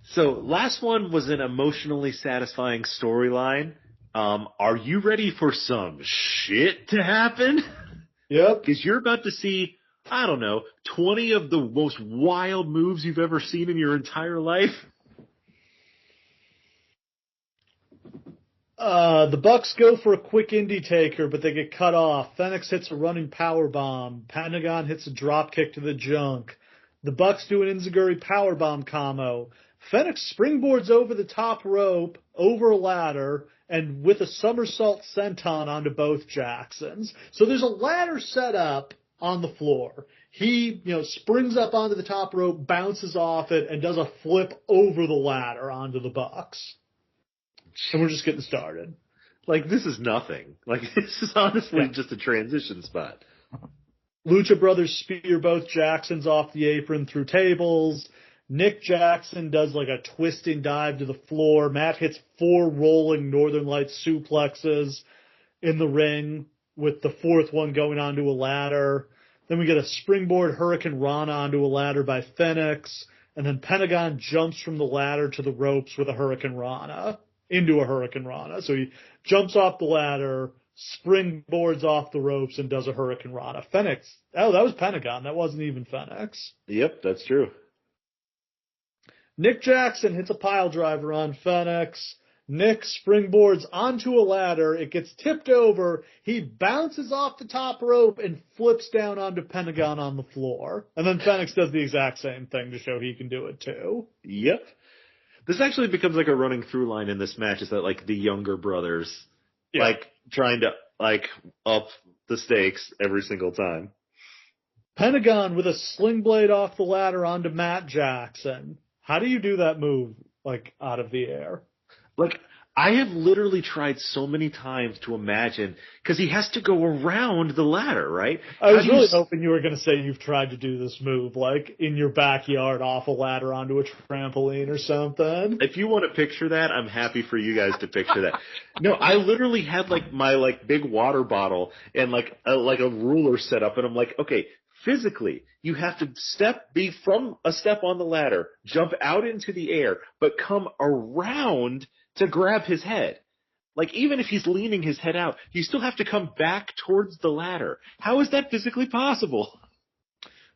So last one was an emotionally satisfying storyline. Are you ready for some shit to happen? Yep. Because you're about to see, 20 of the most wild moves you've ever seen in your entire life. The Bucks go for a quick indie taker, but they get cut off. Fenix hits a running power bomb. Pentagon hits a drop kick to the junk. The Bucks do an Enziguri powerbomb combo. Fenix springboards over the top rope, over a ladder, and with a somersault senton onto both Jacksons. So there's a ladder set up on the floor. He, springs up onto the top rope, bounces off it, and does a flip over the ladder onto the Bucks. And we're just getting started. This is nothing. This is honestly just a transition spot. Lucha Brothers spear both Jacksons off the apron through tables. Nick Jackson does a twisting dive to the floor. Matt hits 4 rolling Northern Lights suplexes in the ring with the 4th one going onto a ladder. Then we get a springboard Hurricane Rana onto a ladder by Fenix. And then Pentagon jumps from the ladder to the ropes with a Hurricane Rana, into a Hurricane Rana. So he jumps off the ladder, springboards off the ropes, and does a Hurricane Rana. Fenix. Oh, that was Pentagon. That wasn't even Fenix. Yep, that's true. Nick Jackson hits a pile driver on Fenix. Nick springboards onto a ladder. It gets tipped over. He bounces off the top rope and flips down onto Pentagon on the floor. And then Fenix does the exact same thing to show he can do it too. Yep. This actually becomes like a running through line in this match is that like the younger brothers, like trying to like up the stakes every single time. Pentagon with a sling blade off the ladder onto Matt Jackson. How do you do that move, like, out of the air? Like, I have literally tried so many times to imagine, because he has to go around the ladder, right? I was really hoping you were going to say you've tried to do this move, like, in your backyard off a ladder onto a trampoline or something. If you want to picture that, I'm happy for you guys to picture that. No, I literally had, like, my, like, big water bottle and, like a ruler set up, and I'm like, okay, physically, you have to be from a step on the ladder, jump out into the air, but come around to grab his head. Like, even if he's leaning his head out, you still have to come back towards the ladder. How is that physically possible?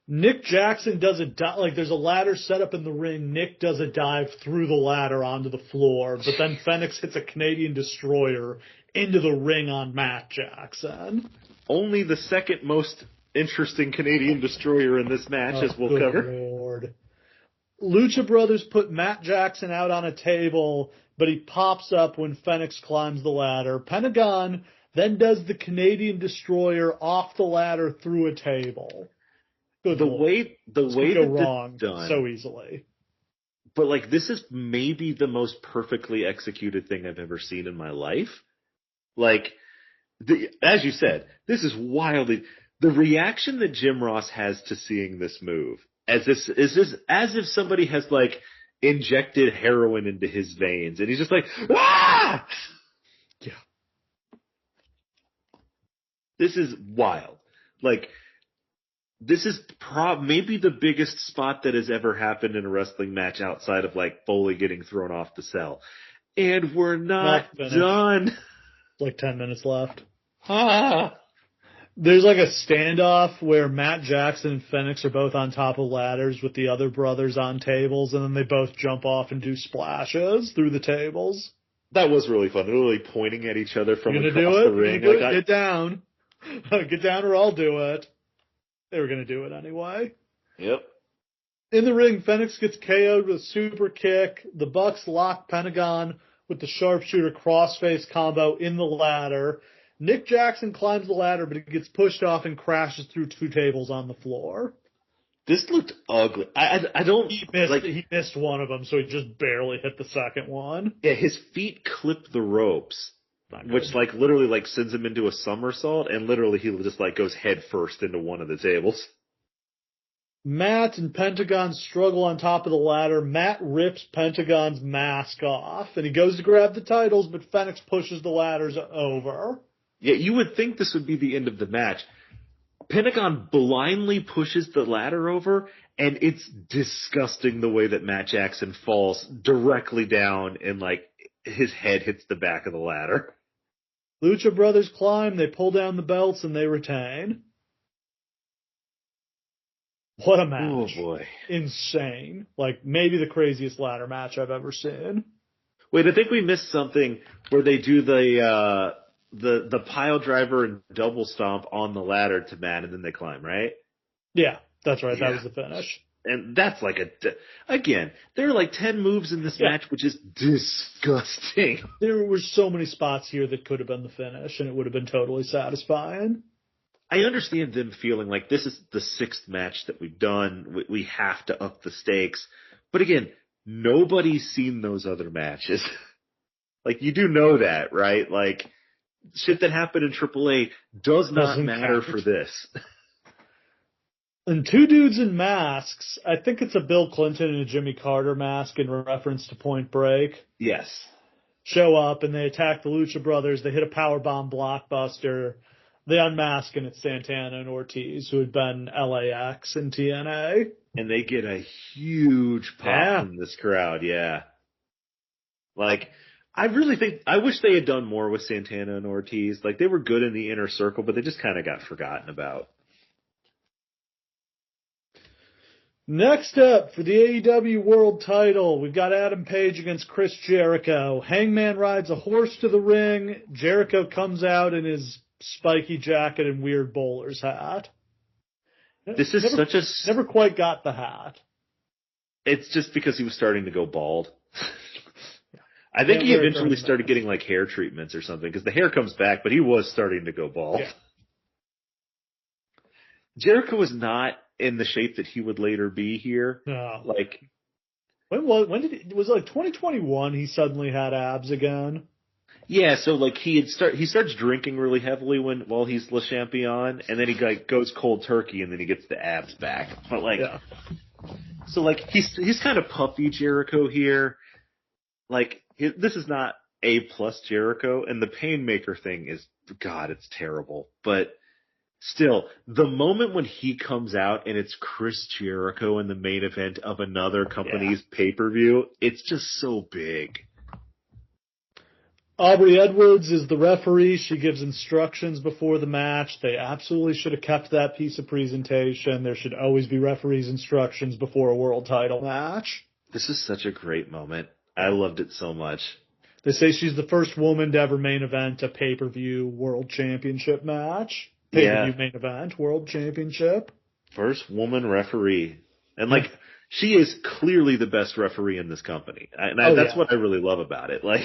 Nick Jackson does like, there's a ladder set up in the ring. Nick does a dive through the ladder onto the floor, but then Fenix hits a Canadian Destroyer into the ring on Matt Jackson. Only the second most interesting Canadian Destroyer in this match, as we'll cover. Lord. Lucha Brothers put Matt Jackson out on a table, but he pops up when Fenix climbs the ladder. Pentagon then does the Canadian Destroyer off the ladder through a table. The way that wrong this is done so easily. But like, this is maybe the most perfectly executed thing I've ever seen in my life. Like, as you said, this is wildly. The reaction that Jim Ross has to seeing this move, as if somebody has like injected heroin into his veins, and he's just like, ah! Yeah. This is wild. Like, this is maybe the biggest spot that has ever happened in a wrestling match outside of like Foley getting thrown off the cell. And we're not done. Like 10 minutes left. Ah! There's like a standoff where Matt Jackson and Fenix are both on top of ladders with the other brothers on tables, and then they both jump off and do splashes through the tables. That was really fun. They're really pointing at each other from across the ring. Get down. Get down or I'll do it. They were going to do it anyway. Yep. In the ring, Fenix gets KO'd with a super kick. The Bucks lock Pentagon with the sharpshooter crossface combo in the ladder. Nick Jackson climbs the ladder, but he gets pushed off and crashes through two tables on the floor. This looked ugly. I don't... He missed one of them, so he just barely hit the second one. Yeah, his feet clip the ropes, which like literally like sends him into a somersault, and literally he just like goes head first into one of the tables. Matt and Pentagon struggle on top of the ladder. Matt rips Pentagon's mask off, and he goes to grab the titles, but Fenix pushes the ladders over. Yeah, you would think this would be the end of the match. Pentagon blindly pushes the ladder over, and it's disgusting the way that Matt Jackson falls directly down and, like, his head hits the back of the ladder. Lucha Brothers climb, they pull down the belts, and they retain. What a match. Oh, boy. Insane. Like, maybe the craziest ladder match I've ever seen. Wait, I think we missed something where they do the pile driver and double stomp on the ladder to Matt, and then they climb, right? Yeah, that's right. Yeah. That was the finish. And that's like again, there are like 10 moves in this match, which is disgusting. There were so many spots here that could have been the finish, and it would have been totally satisfying. I understand them feeling like this is the sixth match that we've done. We have to up the stakes. But again, nobody's seen those other matches. Like, you do know that, right? Like, shit that happened in AAA does not matter for this. And two dudes in masks. I think it's a Bill Clinton and a Jimmy Carter mask in reference to Point Break. Yes. Show up and they attack the Lucha Brothers. They hit a powerbomb blockbuster. They unmask, and it's Santana and Ortiz, who had been LAX and TNA. And they get a huge pop from this crowd, yeah. Like, I wish they had done more with Santana and Ortiz. Like, they were good in the inner circle, but they just kind of got forgotten about. Next up, for the AEW World title, we've got Adam Page against Chris Jericho. Hangman rides a horse to the ring. Jericho comes out in his spiky jacket and weird bowler's hat. This is never quite got the hat. It's just because he was starting to go bald. I think he eventually started getting like hair treatments or something, because the hair comes back, but he was starting to go bald. Yeah. Jericho was not in the shape that he would later be here. No. Like, when did it was like 2021 he suddenly had abs again? Yeah, so like he starts drinking really heavily while he's Le Champion, and then he like goes cold turkey, and then he gets the abs back. But like, yeah. So like he's kind of puffy Jericho here. Like this is not A+ Jericho, and the Painmaker thing is, God, it's terrible. But still, the moment when he comes out and it's Chris Jericho in the main event of another company's pay-per-view, it's just so big. Aubrey Edwards is the referee. She gives instructions before the match. They absolutely should have kept that piece of presentation. There should always be referees' instructions before a world title match. This is such a great moment. I loved it so much. They say she's the first woman to ever main event a pay-per-view world championship match. Pay-per-view main event, world championship. First woman referee. And like, she is clearly the best referee in this company. That's what I really love about it. Like,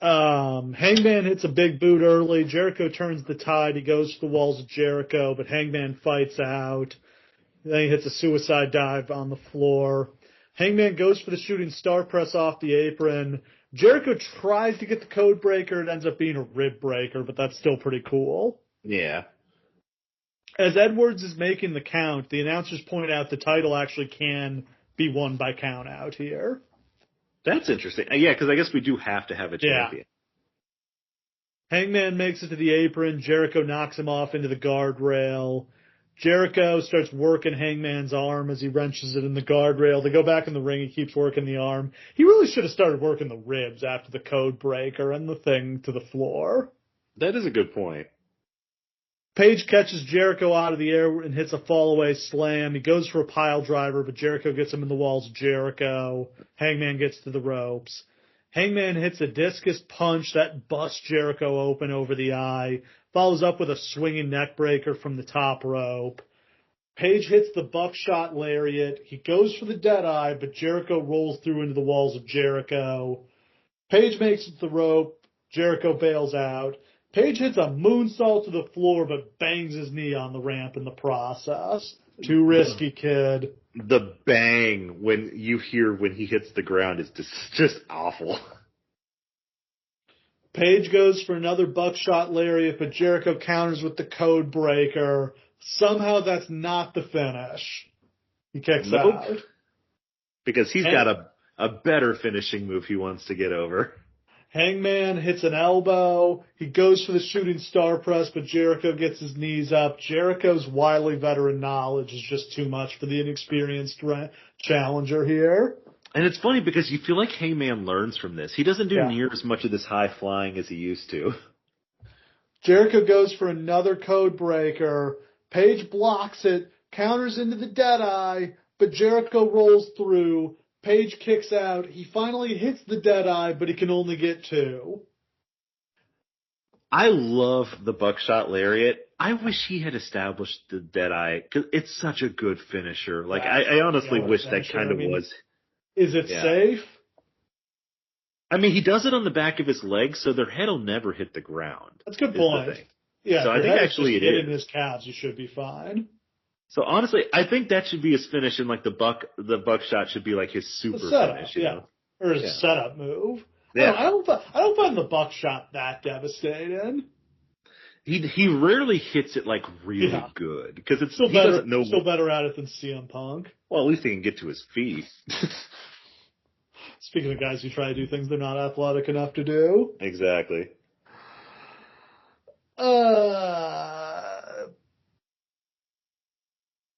Hangman hits a big boot early. Jericho turns the tide. He goes to the walls of Jericho, but Hangman fights out. Then he hits a suicide dive on the floor. Hangman goes for the shooting star press off the apron. Jericho tries to get the code breaker. It ends up being a rib breaker, but that's still pretty cool. Yeah. As Edwards is making the count, the announcers point out the title actually can be won by count out here. That's interesting. Yeah, because I guess we do have to have a champion. Yeah. Hangman makes it to the apron. Jericho knocks him off into the guardrail. Jericho starts working Hangman's arm as he wrenches it in the guardrail. They go back in the ring. He keeps working the arm. He really should have started working the ribs after the code breaker and the thing to the floor. That is a good point. Page catches Jericho out of the air and hits a fall-away slam. He goes for a pile driver, but Jericho gets him in the walls of Jericho. Hangman gets to the ropes. Hangman hits a discus punch that busts Jericho open over the eye. Follows up with a swinging neck breaker from the top rope. Page hits the buckshot lariat. He goes for the deadeye, but Jericho rolls through into the walls of Jericho. Page makes it to the rope. Jericho bails out. Page hits a moonsault to the floor, but bangs his knee on the ramp in the process. Too risky, kid. The bang when you hear when he hits the ground is just awful. Page goes for another buckshot lariat, but Jericho counters with the code breaker. Somehow that's not the finish. He kicks out. Because he's got a better finishing move he wants to get over. Hangman hits an elbow. He goes for the shooting star press, but Jericho gets his knees up. Jericho's wily veteran knowledge is just too much for the inexperienced challenger here. And it's funny because you feel like Hangman learns from this. He doesn't do near as much of this high flying as he used to. Jericho goes for another code breaker. Page blocks it, counters into the deadeye, but Jericho rolls through. Page kicks out. He finally hits the deadeye, but he can only get two. I love the buckshot lariat. I wish he had established the deadeye because it's such a good finisher. Like I honestly wish that kind of was. Is it safe? I mean, he does it on the back of his legs, so their head will never hit the ground. That's a good point. Yeah, so I think actually it is. In his calves, you should be fine. So honestly, I think that should be his finish, and like the buckshot should be like his super finish, you know? Or his setup move. Yeah. I don't find the buckshot that devastating. He rarely hits it like really good because it's still better at it than CM Punk. Well, at least he can get to his feet. Speaking of guys who try to do things they're not athletic enough to do. Exactly.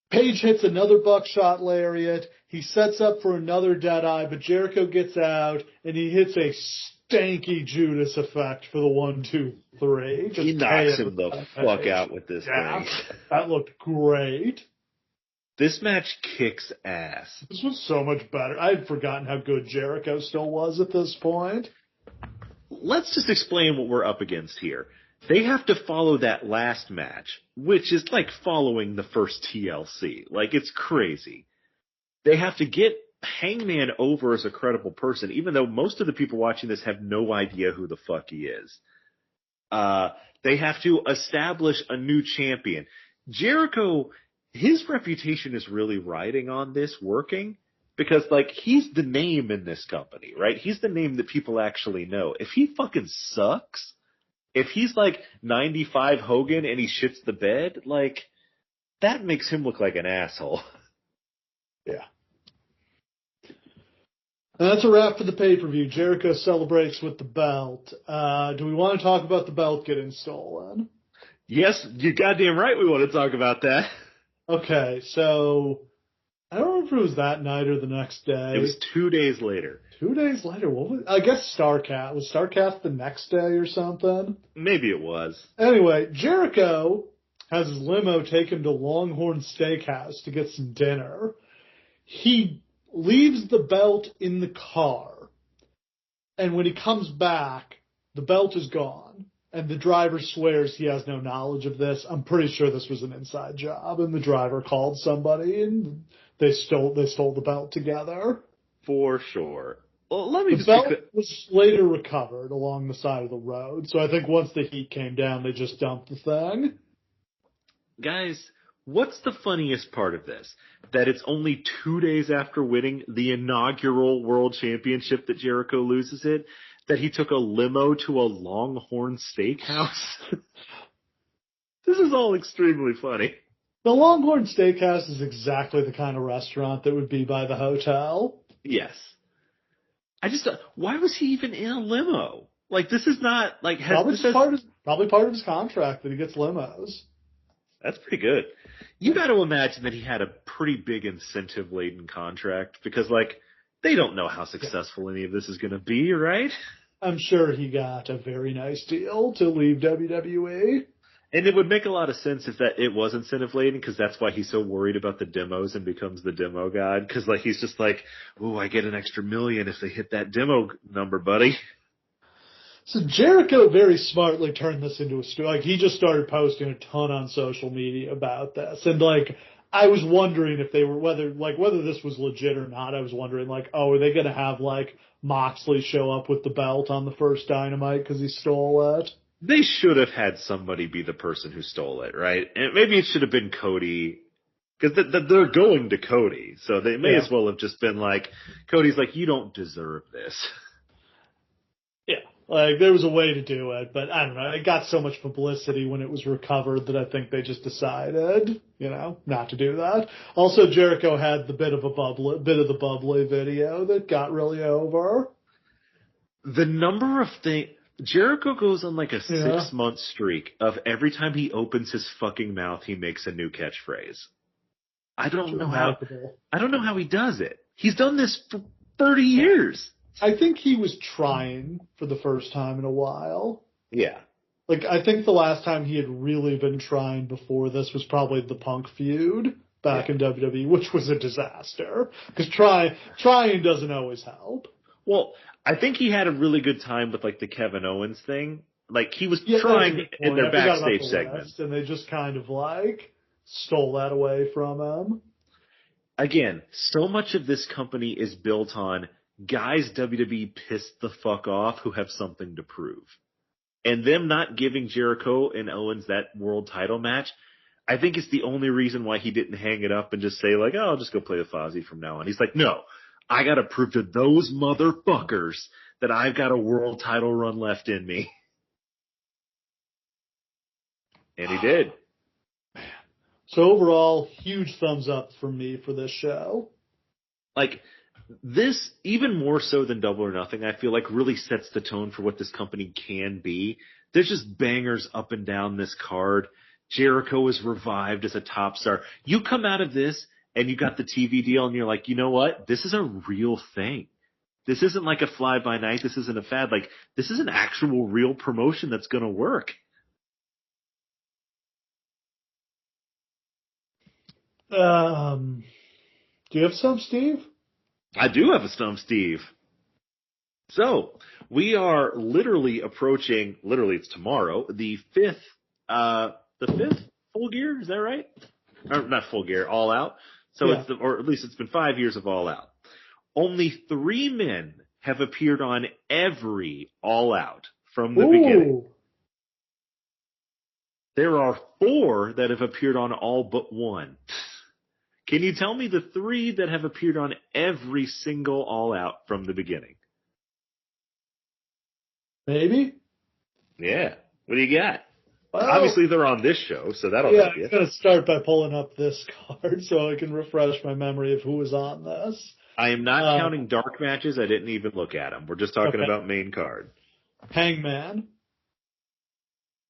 Page hits another buckshot lariat. He sets up for another deadeye, but Jericho gets out, and he hits a stanky Judas effect for the 1, 2, 3. He knocks him the fuck out with this thing. That looked great. This match kicks ass. This was so much better. I had forgotten how good Jericho still was at this point. Let's just explain what we're up against here. They have to follow that last match, which is like following the first TLC. Like, it's crazy. They have to get Hangman over as a credible person, even though most of the people watching this have no idea who the fuck he is. They have to establish a new champion. Jericho, his reputation is really riding on this working because, like, he's the name in this company, right? He's the name that people actually know. If he fucking sucks, if he's like 95 Hogan and he shits the bed, like, that makes him look like an asshole. Yeah. And that's a wrap for the pay-per-view. Jericho celebrates with the belt. Do we want to talk about the belt getting stolen? Yes, you're goddamn right we want to talk about that. Okay, so I don't remember if it was that night or the next day. It was 2 days later. 2 days later? What was? I guess Starcast. Was Starcast the next day or something? Maybe it was. Anyway, Jericho has his limo take him to Longhorn Steakhouse to get some dinner. He leaves the belt in the car, and when he comes back, the belt is gone, and the driver swears he has no knowledge of this. I'm pretty sure this was an inside job, and the driver called somebody, and they stole the belt together. For sure. Well, let me The just belt was later recovered along the side of the road, so I think once the heat came down, they just dumped the thing. Guys, what's the funniest part of this? That it's only 2 days after winning the inaugural World Championship that Jericho loses it, that he took a limo to a Longhorn Steakhouse? This is all extremely funny. The Longhorn Steakhouse is exactly the kind of restaurant that would be by the hotel. Yes. Why was he even in a limo? Like, this is not, like, probably part of his contract that he gets limos. That's pretty good. You got to imagine that he had a pretty big incentive-laden contract because, like, they don't know how successful any of this is going to be, right? I'm sure he got a very nice deal to leave WWE. And it would make a lot of sense if that it was incentive-laden because that's why he's so worried about the demos and becomes the demo god. Because, like, he's just like, ooh, I get an extra $1 million if they hit that demo number, buddy. So Jericho very smartly turned this into a story. Like, he just started posting a ton on social media about this. And, like, I was wondering if they were, whether this was legit or not. I was wondering, like, oh, are they going to have, like, Moxley show up with the belt on the first Dynamite because he stole it? They should have had somebody be the person who stole it, right? And maybe it should have been Cody. Because they're going to Cody. So they may as well have just been like, Cody's like, you don't deserve this. Yeah. Like, there was a way to do it, but I don't know. It got so much publicity when it was recovered that I think they just decided, not to do that. Also, Jericho had the bit of the bubbly video that got really over. The number of things... Jericho goes on like a 6-month streak of every time he opens his fucking mouth, he makes a new catchphrase. I don't know how he does it. He's done this for 30 years. I think he was trying for the first time in a while. Yeah. Like, I think the last time he had really been trying before this was probably the Punk feud back in WWE, which was a disaster. Because trying doesn't always help. Well, I think he had a really good time with, like, the Kevin Owens thing. Like, he was trying in their backstage segment. And they just kind of, like, stole that away from him. Again, so much of this company is built on guys WWE pissed the fuck off who have something to prove. And them not giving Jericho and Owens that world title match, I think is the only reason why he didn't hang it up and just say, like, oh, I'll just go play with Fozzy from now on. He's like, no. I gotta prove to those motherfuckers that I've got a world title run left in me. And he did. So overall, huge thumbs up from me for this show. Like, this, even more so than Double or Nothing, I feel like really sets the tone for what this company can be. There's just bangers up and down this card. Jericho is revived as a top star. You come out of this and you got the TV deal and you're like, you know what? This is a real thing. This isn't like a fly-by-night. This isn't a fad. Like, this is an actual real promotion that's going to work. Do you have some, Steve? I do have a Stump Steve. So, we are literally approaching, it's tomorrow, the fifth Full Gear, is that right? Or not Full Gear, All Out. So Yeah. or at least it's been 5 years of All Out. Only 3 men have appeared on every All Out from the beginning. There are 4 that have appeared on all but 1. Can you tell me the 3 that have appeared on every single All Out from the beginning? Maybe? Yeah. What do you got? Well, obviously, they're on this show, so that'll help you. I'm going to start by pulling up this card so I can refresh my memory of who was on this. I am not counting dark matches. I didn't even look at them. We're just talking about main card. Hangman.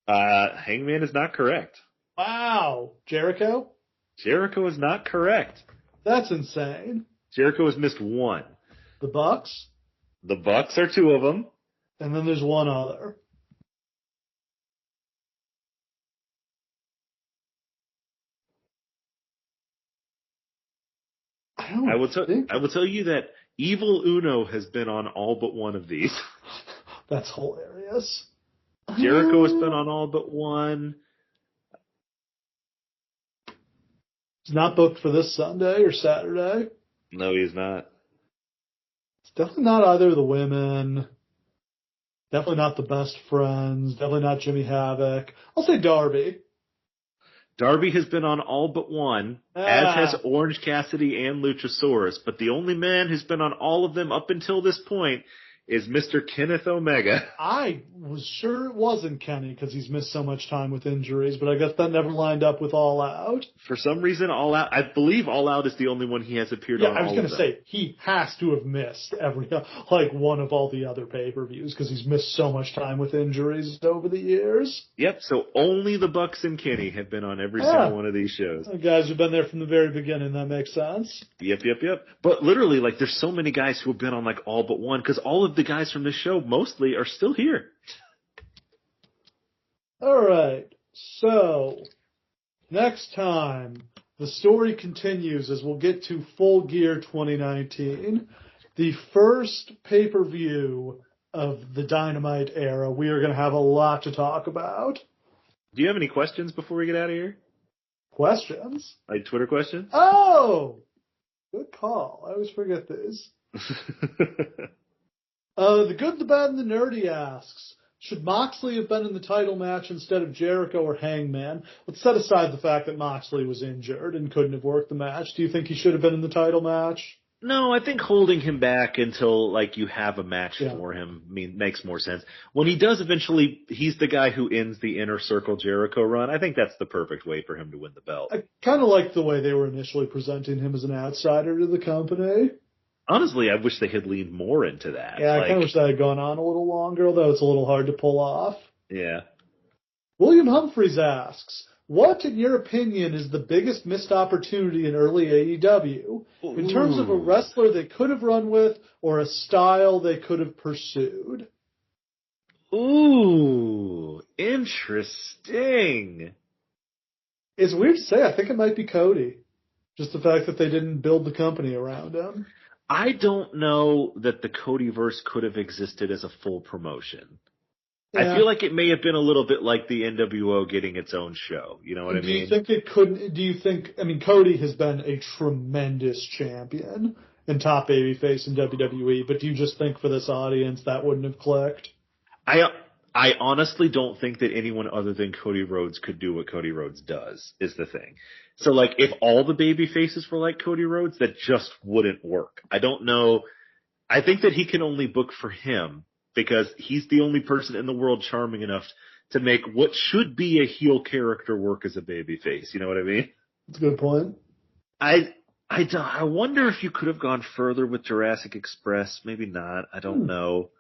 Hangman is not correct. Wow. Jericho? Jericho is not correct. That's insane. Jericho has missed 1. The Bucks? The Bucks are 2 of them. And then there's one other. I will tell you that Evil Uno has been on all but 1 of these. That's hilarious. Jericho has been on all but 1. He's not booked for this Sunday or Saturday. No, he's not. It's definitely not either of the women. Definitely not the Best Friends. Definitely not Jimmy Havoc. I'll say Darby. Darby has been on all but 1, as has Orange Cassidy and Luchasaurus. But the only man who's been on all of them up until this point is Mr. Kenneth Omega. I was sure it wasn't Kenny because he's missed so much time with injuries, but I guess that never lined up with All Out. For some reason, All Out, I believe All Out is the only one he has appeared on. Yeah, I was going to say, he has to have missed one of all the other pay-per-views because he's missed so much time with injuries over the years. Yep, so only the Bucks and Kenny have been on every single one of these shows. The guys who've been there from the very beginning, that makes sense. Yep. But literally, there's so many guys who have been on, all but 1, because all of the guys from this show mostly are still here. All right. So, next time, the story continues as we'll get to Full Gear 2019, the first pay-per-view of the Dynamite era. We are going to have a lot to talk about. Do you have any questions before we get out of here? Questions? Like Twitter questions? Oh! Good call. I always forget these. The Good, the Bad, and the Nerdy asks, should Moxley have been in the title match instead of Jericho or Hangman? Let's set aside the fact that Moxley was injured and couldn't have worked the match. Do you think he should have been in the title match? No, I think holding him back until, you have a match for him makes more sense. When he does eventually, he's the guy who ends the Inner Circle Jericho run. I think that's the perfect way for him to win the belt. I kind of like the way they were initially presenting him as an outsider to the company. Honestly, I wish they had leaned more into that. Yeah, I kind of wish that had gone on a little longer, although it's a little hard to pull off. Yeah. William Humphreys asks, what, in your opinion, is the biggest missed opportunity in early AEW? In terms of a wrestler they could have run with or a style they could have pursued? Ooh, interesting. It's weird to say. I think it might be Cody. Just the fact that they didn't build the company around him. I don't know that the Codyverse could have existed as a full promotion. Yeah. I feel like it may have been a little bit like the NWO getting its own show. You know what I mean? Do you think it couldn't? Do you think? I mean, Cody has been a tremendous champion and top babyface in WWE, but do you just think for this audience that wouldn't have clicked? I honestly don't think that anyone other than Cody Rhodes could do what Cody Rhodes does, is the thing. So, if all the baby faces were like Cody Rhodes, that just wouldn't work. I don't know. I think that he can only book for him because he's the only person in the world charming enough to make what should be a heel character work as a baby face. You know what I mean? That's a good point. I wonder if you could have gone further with Jurassic Express. Maybe not. I don't know.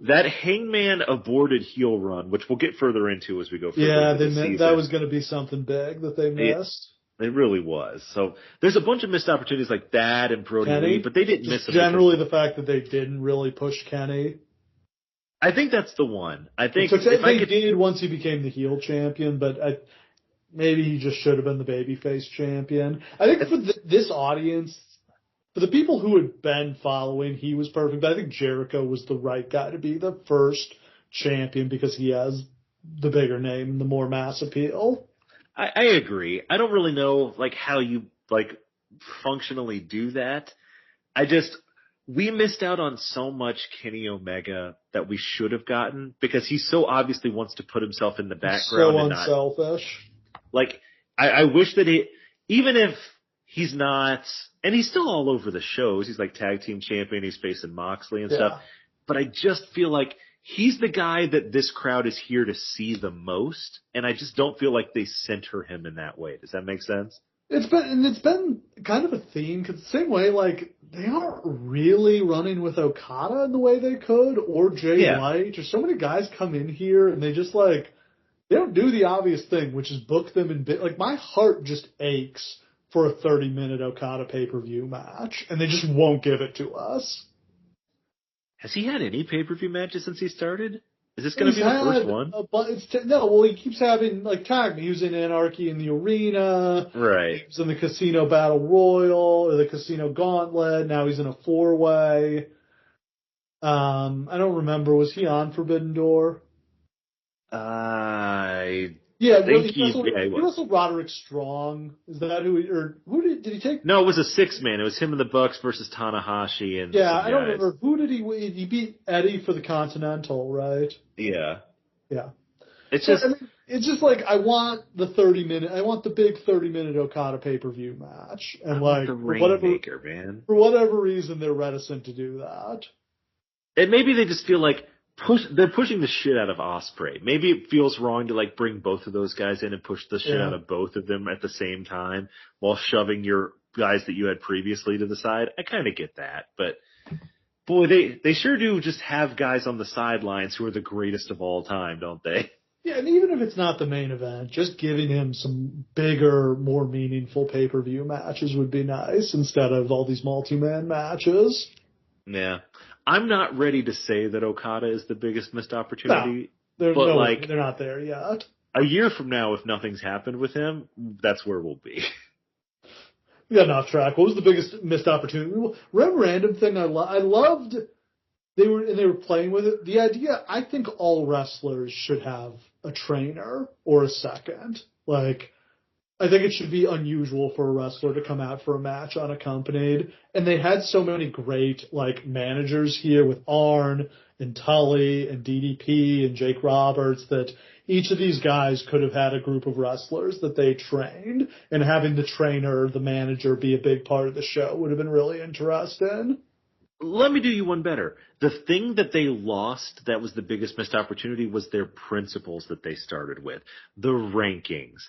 That Hangman aborted heel run, which we'll get further into as we go further into the season. That was going to be something big that they missed. It really was. So there's a bunch of missed opportunities like that and Brody Lee, but they didn't miss them. Generally, the fact that they didn't really push Kenny. I think that's the one. I think they did once he became the heel champion, but maybe he just should have been the babyface champion. I think for this audience, for the people who had been following, he was perfect. But I think Jericho was the right guy to be the first champion because he has the bigger name and the more mass appeal. I agree. I don't really know like how you like functionally do that. We missed out on so much Kenny Omega that we should have gotten because he so obviously wants to put himself in the background So and unselfish. like I wish that even if he's not, and he's still all over the shows, he's like tag team champion, he's facing Moxley and stuff, but I just feel like he's the guy that this crowd is here to see the most, and I just don't feel like they center him in that way. Does that make sense? It's been kind of a theme because the same way, like, they aren't really running with Okada in the way they could, or Jay White, or so many guys come in here and they just like, they don't do the obvious thing, which is book them in like, my heart just aches for a 30-minute Okada pay-per-view match, and they just won't give it to us. Has he had any pay-per-view matches since he started? Is this going to be the first one? He keeps having, like, tag me. He was in Anarchy in the Arena. Right. He was in the Casino Battle Royal, or the Casino Gauntlet. Now he's in a 4-way. I don't remember. Was he on Forbidden Door? He wrestled Roderick Strong. Is that who did he take? No, it was a 6-man. It was him and the Bucks versus Tanahashi and I don't remember. Who did he beat Eddie for the Continental, right? Yeah. Yeah. It's just it's just like I want the big 30-minute Okada pay-per-view match. And like for whatever reason they're reticent to do that. And maybe they just feel like they're pushing the shit out of Ospreay. Maybe it feels wrong to like bring both of those guys in and push the shit out of both of them at the same time while shoving your guys that you had previously to the side. I kind of get that, but boy, they sure do just have guys on the sidelines who are the greatest of all time, don't they? Yeah, and even if it's not the main event, just giving him some bigger, more meaningful pay-per-view matches would be nice instead of all these multi-man matches. Yeah. I'm not ready to say that Okada is the biggest missed opportunity. They're not there yet. A year from now, if nothing's happened with him, that's where we'll be. We got off track. What was the biggest missed opportunity? Random thing I loved. They were playing with it. The idea, I think all wrestlers should have a trainer or a second. Like, I think it should be unusual for a wrestler to come out for a match unaccompanied. And they had so many great, like, managers here with Arn and Tully and DDP and Jake Roberts that each of these guys could have had a group of wrestlers that they trained, and having the trainer, the manager, be a big part of the show would have been really interesting. Let me do you one better. The thing that they lost that was the biggest missed opportunity was their principles that they started with. The rankings.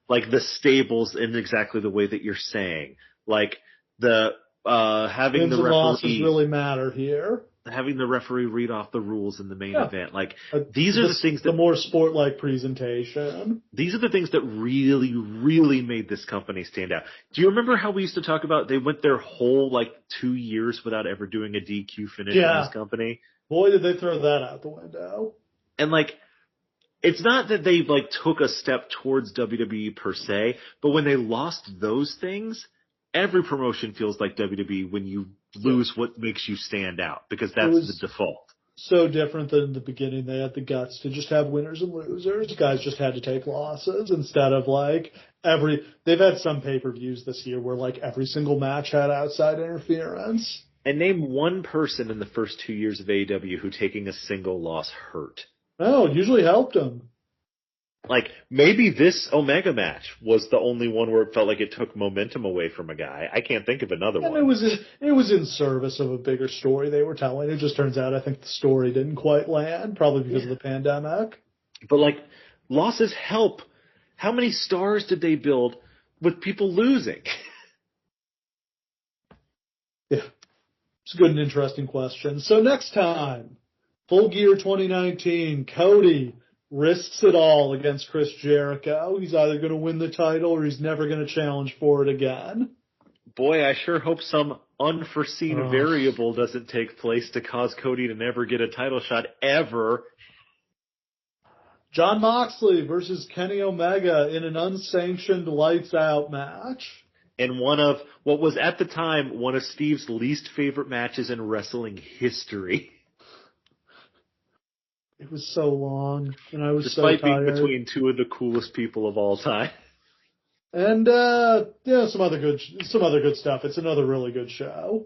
Like the stables in exactly the way that you're saying. Like the having wins the referee losses really matter here. Having the referee read off the rules in the main event. Like these are the things that the more sport-like presentation. These are the things that really, really made this company stand out. Do you remember how we used to talk about they went their whole 2 years without ever doing a DQ finish in this company? Boy, did they throw that out the window. And it's not that they took a step towards WWE per se, but when they lost those things, every promotion feels like WWE when you lose what makes you stand out, because that's the default. So different than in the beginning. They had the guts to just have winners and losers. Guys just had to take losses instead of they've had some pay-per-views this year where every single match had outside interference. And name one person in the first 2 years of AEW who taking a single loss hurt. No, it usually helped them. Maybe this Omega match was the only one where it felt like it took momentum away from a guy. I can't think of another one. It was in service of a bigger story they were telling. It just turns out I think the story didn't quite land, probably because of the pandemic. But losses help. How many stars did they build with people losing? Yeah. It's a good and interesting question. So next time, Full Gear 2019, Cody risks it all against Chris Jericho. He's either going to win the title or he's never going to challenge for it again. Boy, I sure hope some unforeseen variable doesn't take place to cause Cody to never get a title shot ever. Jon Moxley versus Kenny Omega in an unsanctioned lights out match. And one of what was at the time one of Steve's least favorite matches in wrestling history. It was so long, and I was Despite so tired. being between two of the coolest people of all time. And some other good stuff. It's another really good show.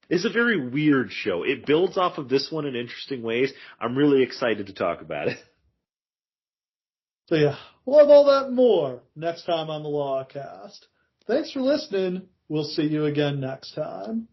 It's a very weird show. It builds off of this one in interesting ways. I'm really excited to talk about it. So yeah, we'll have all that and more next time on the Lawcast. Thanks for listening. We'll see you again next time.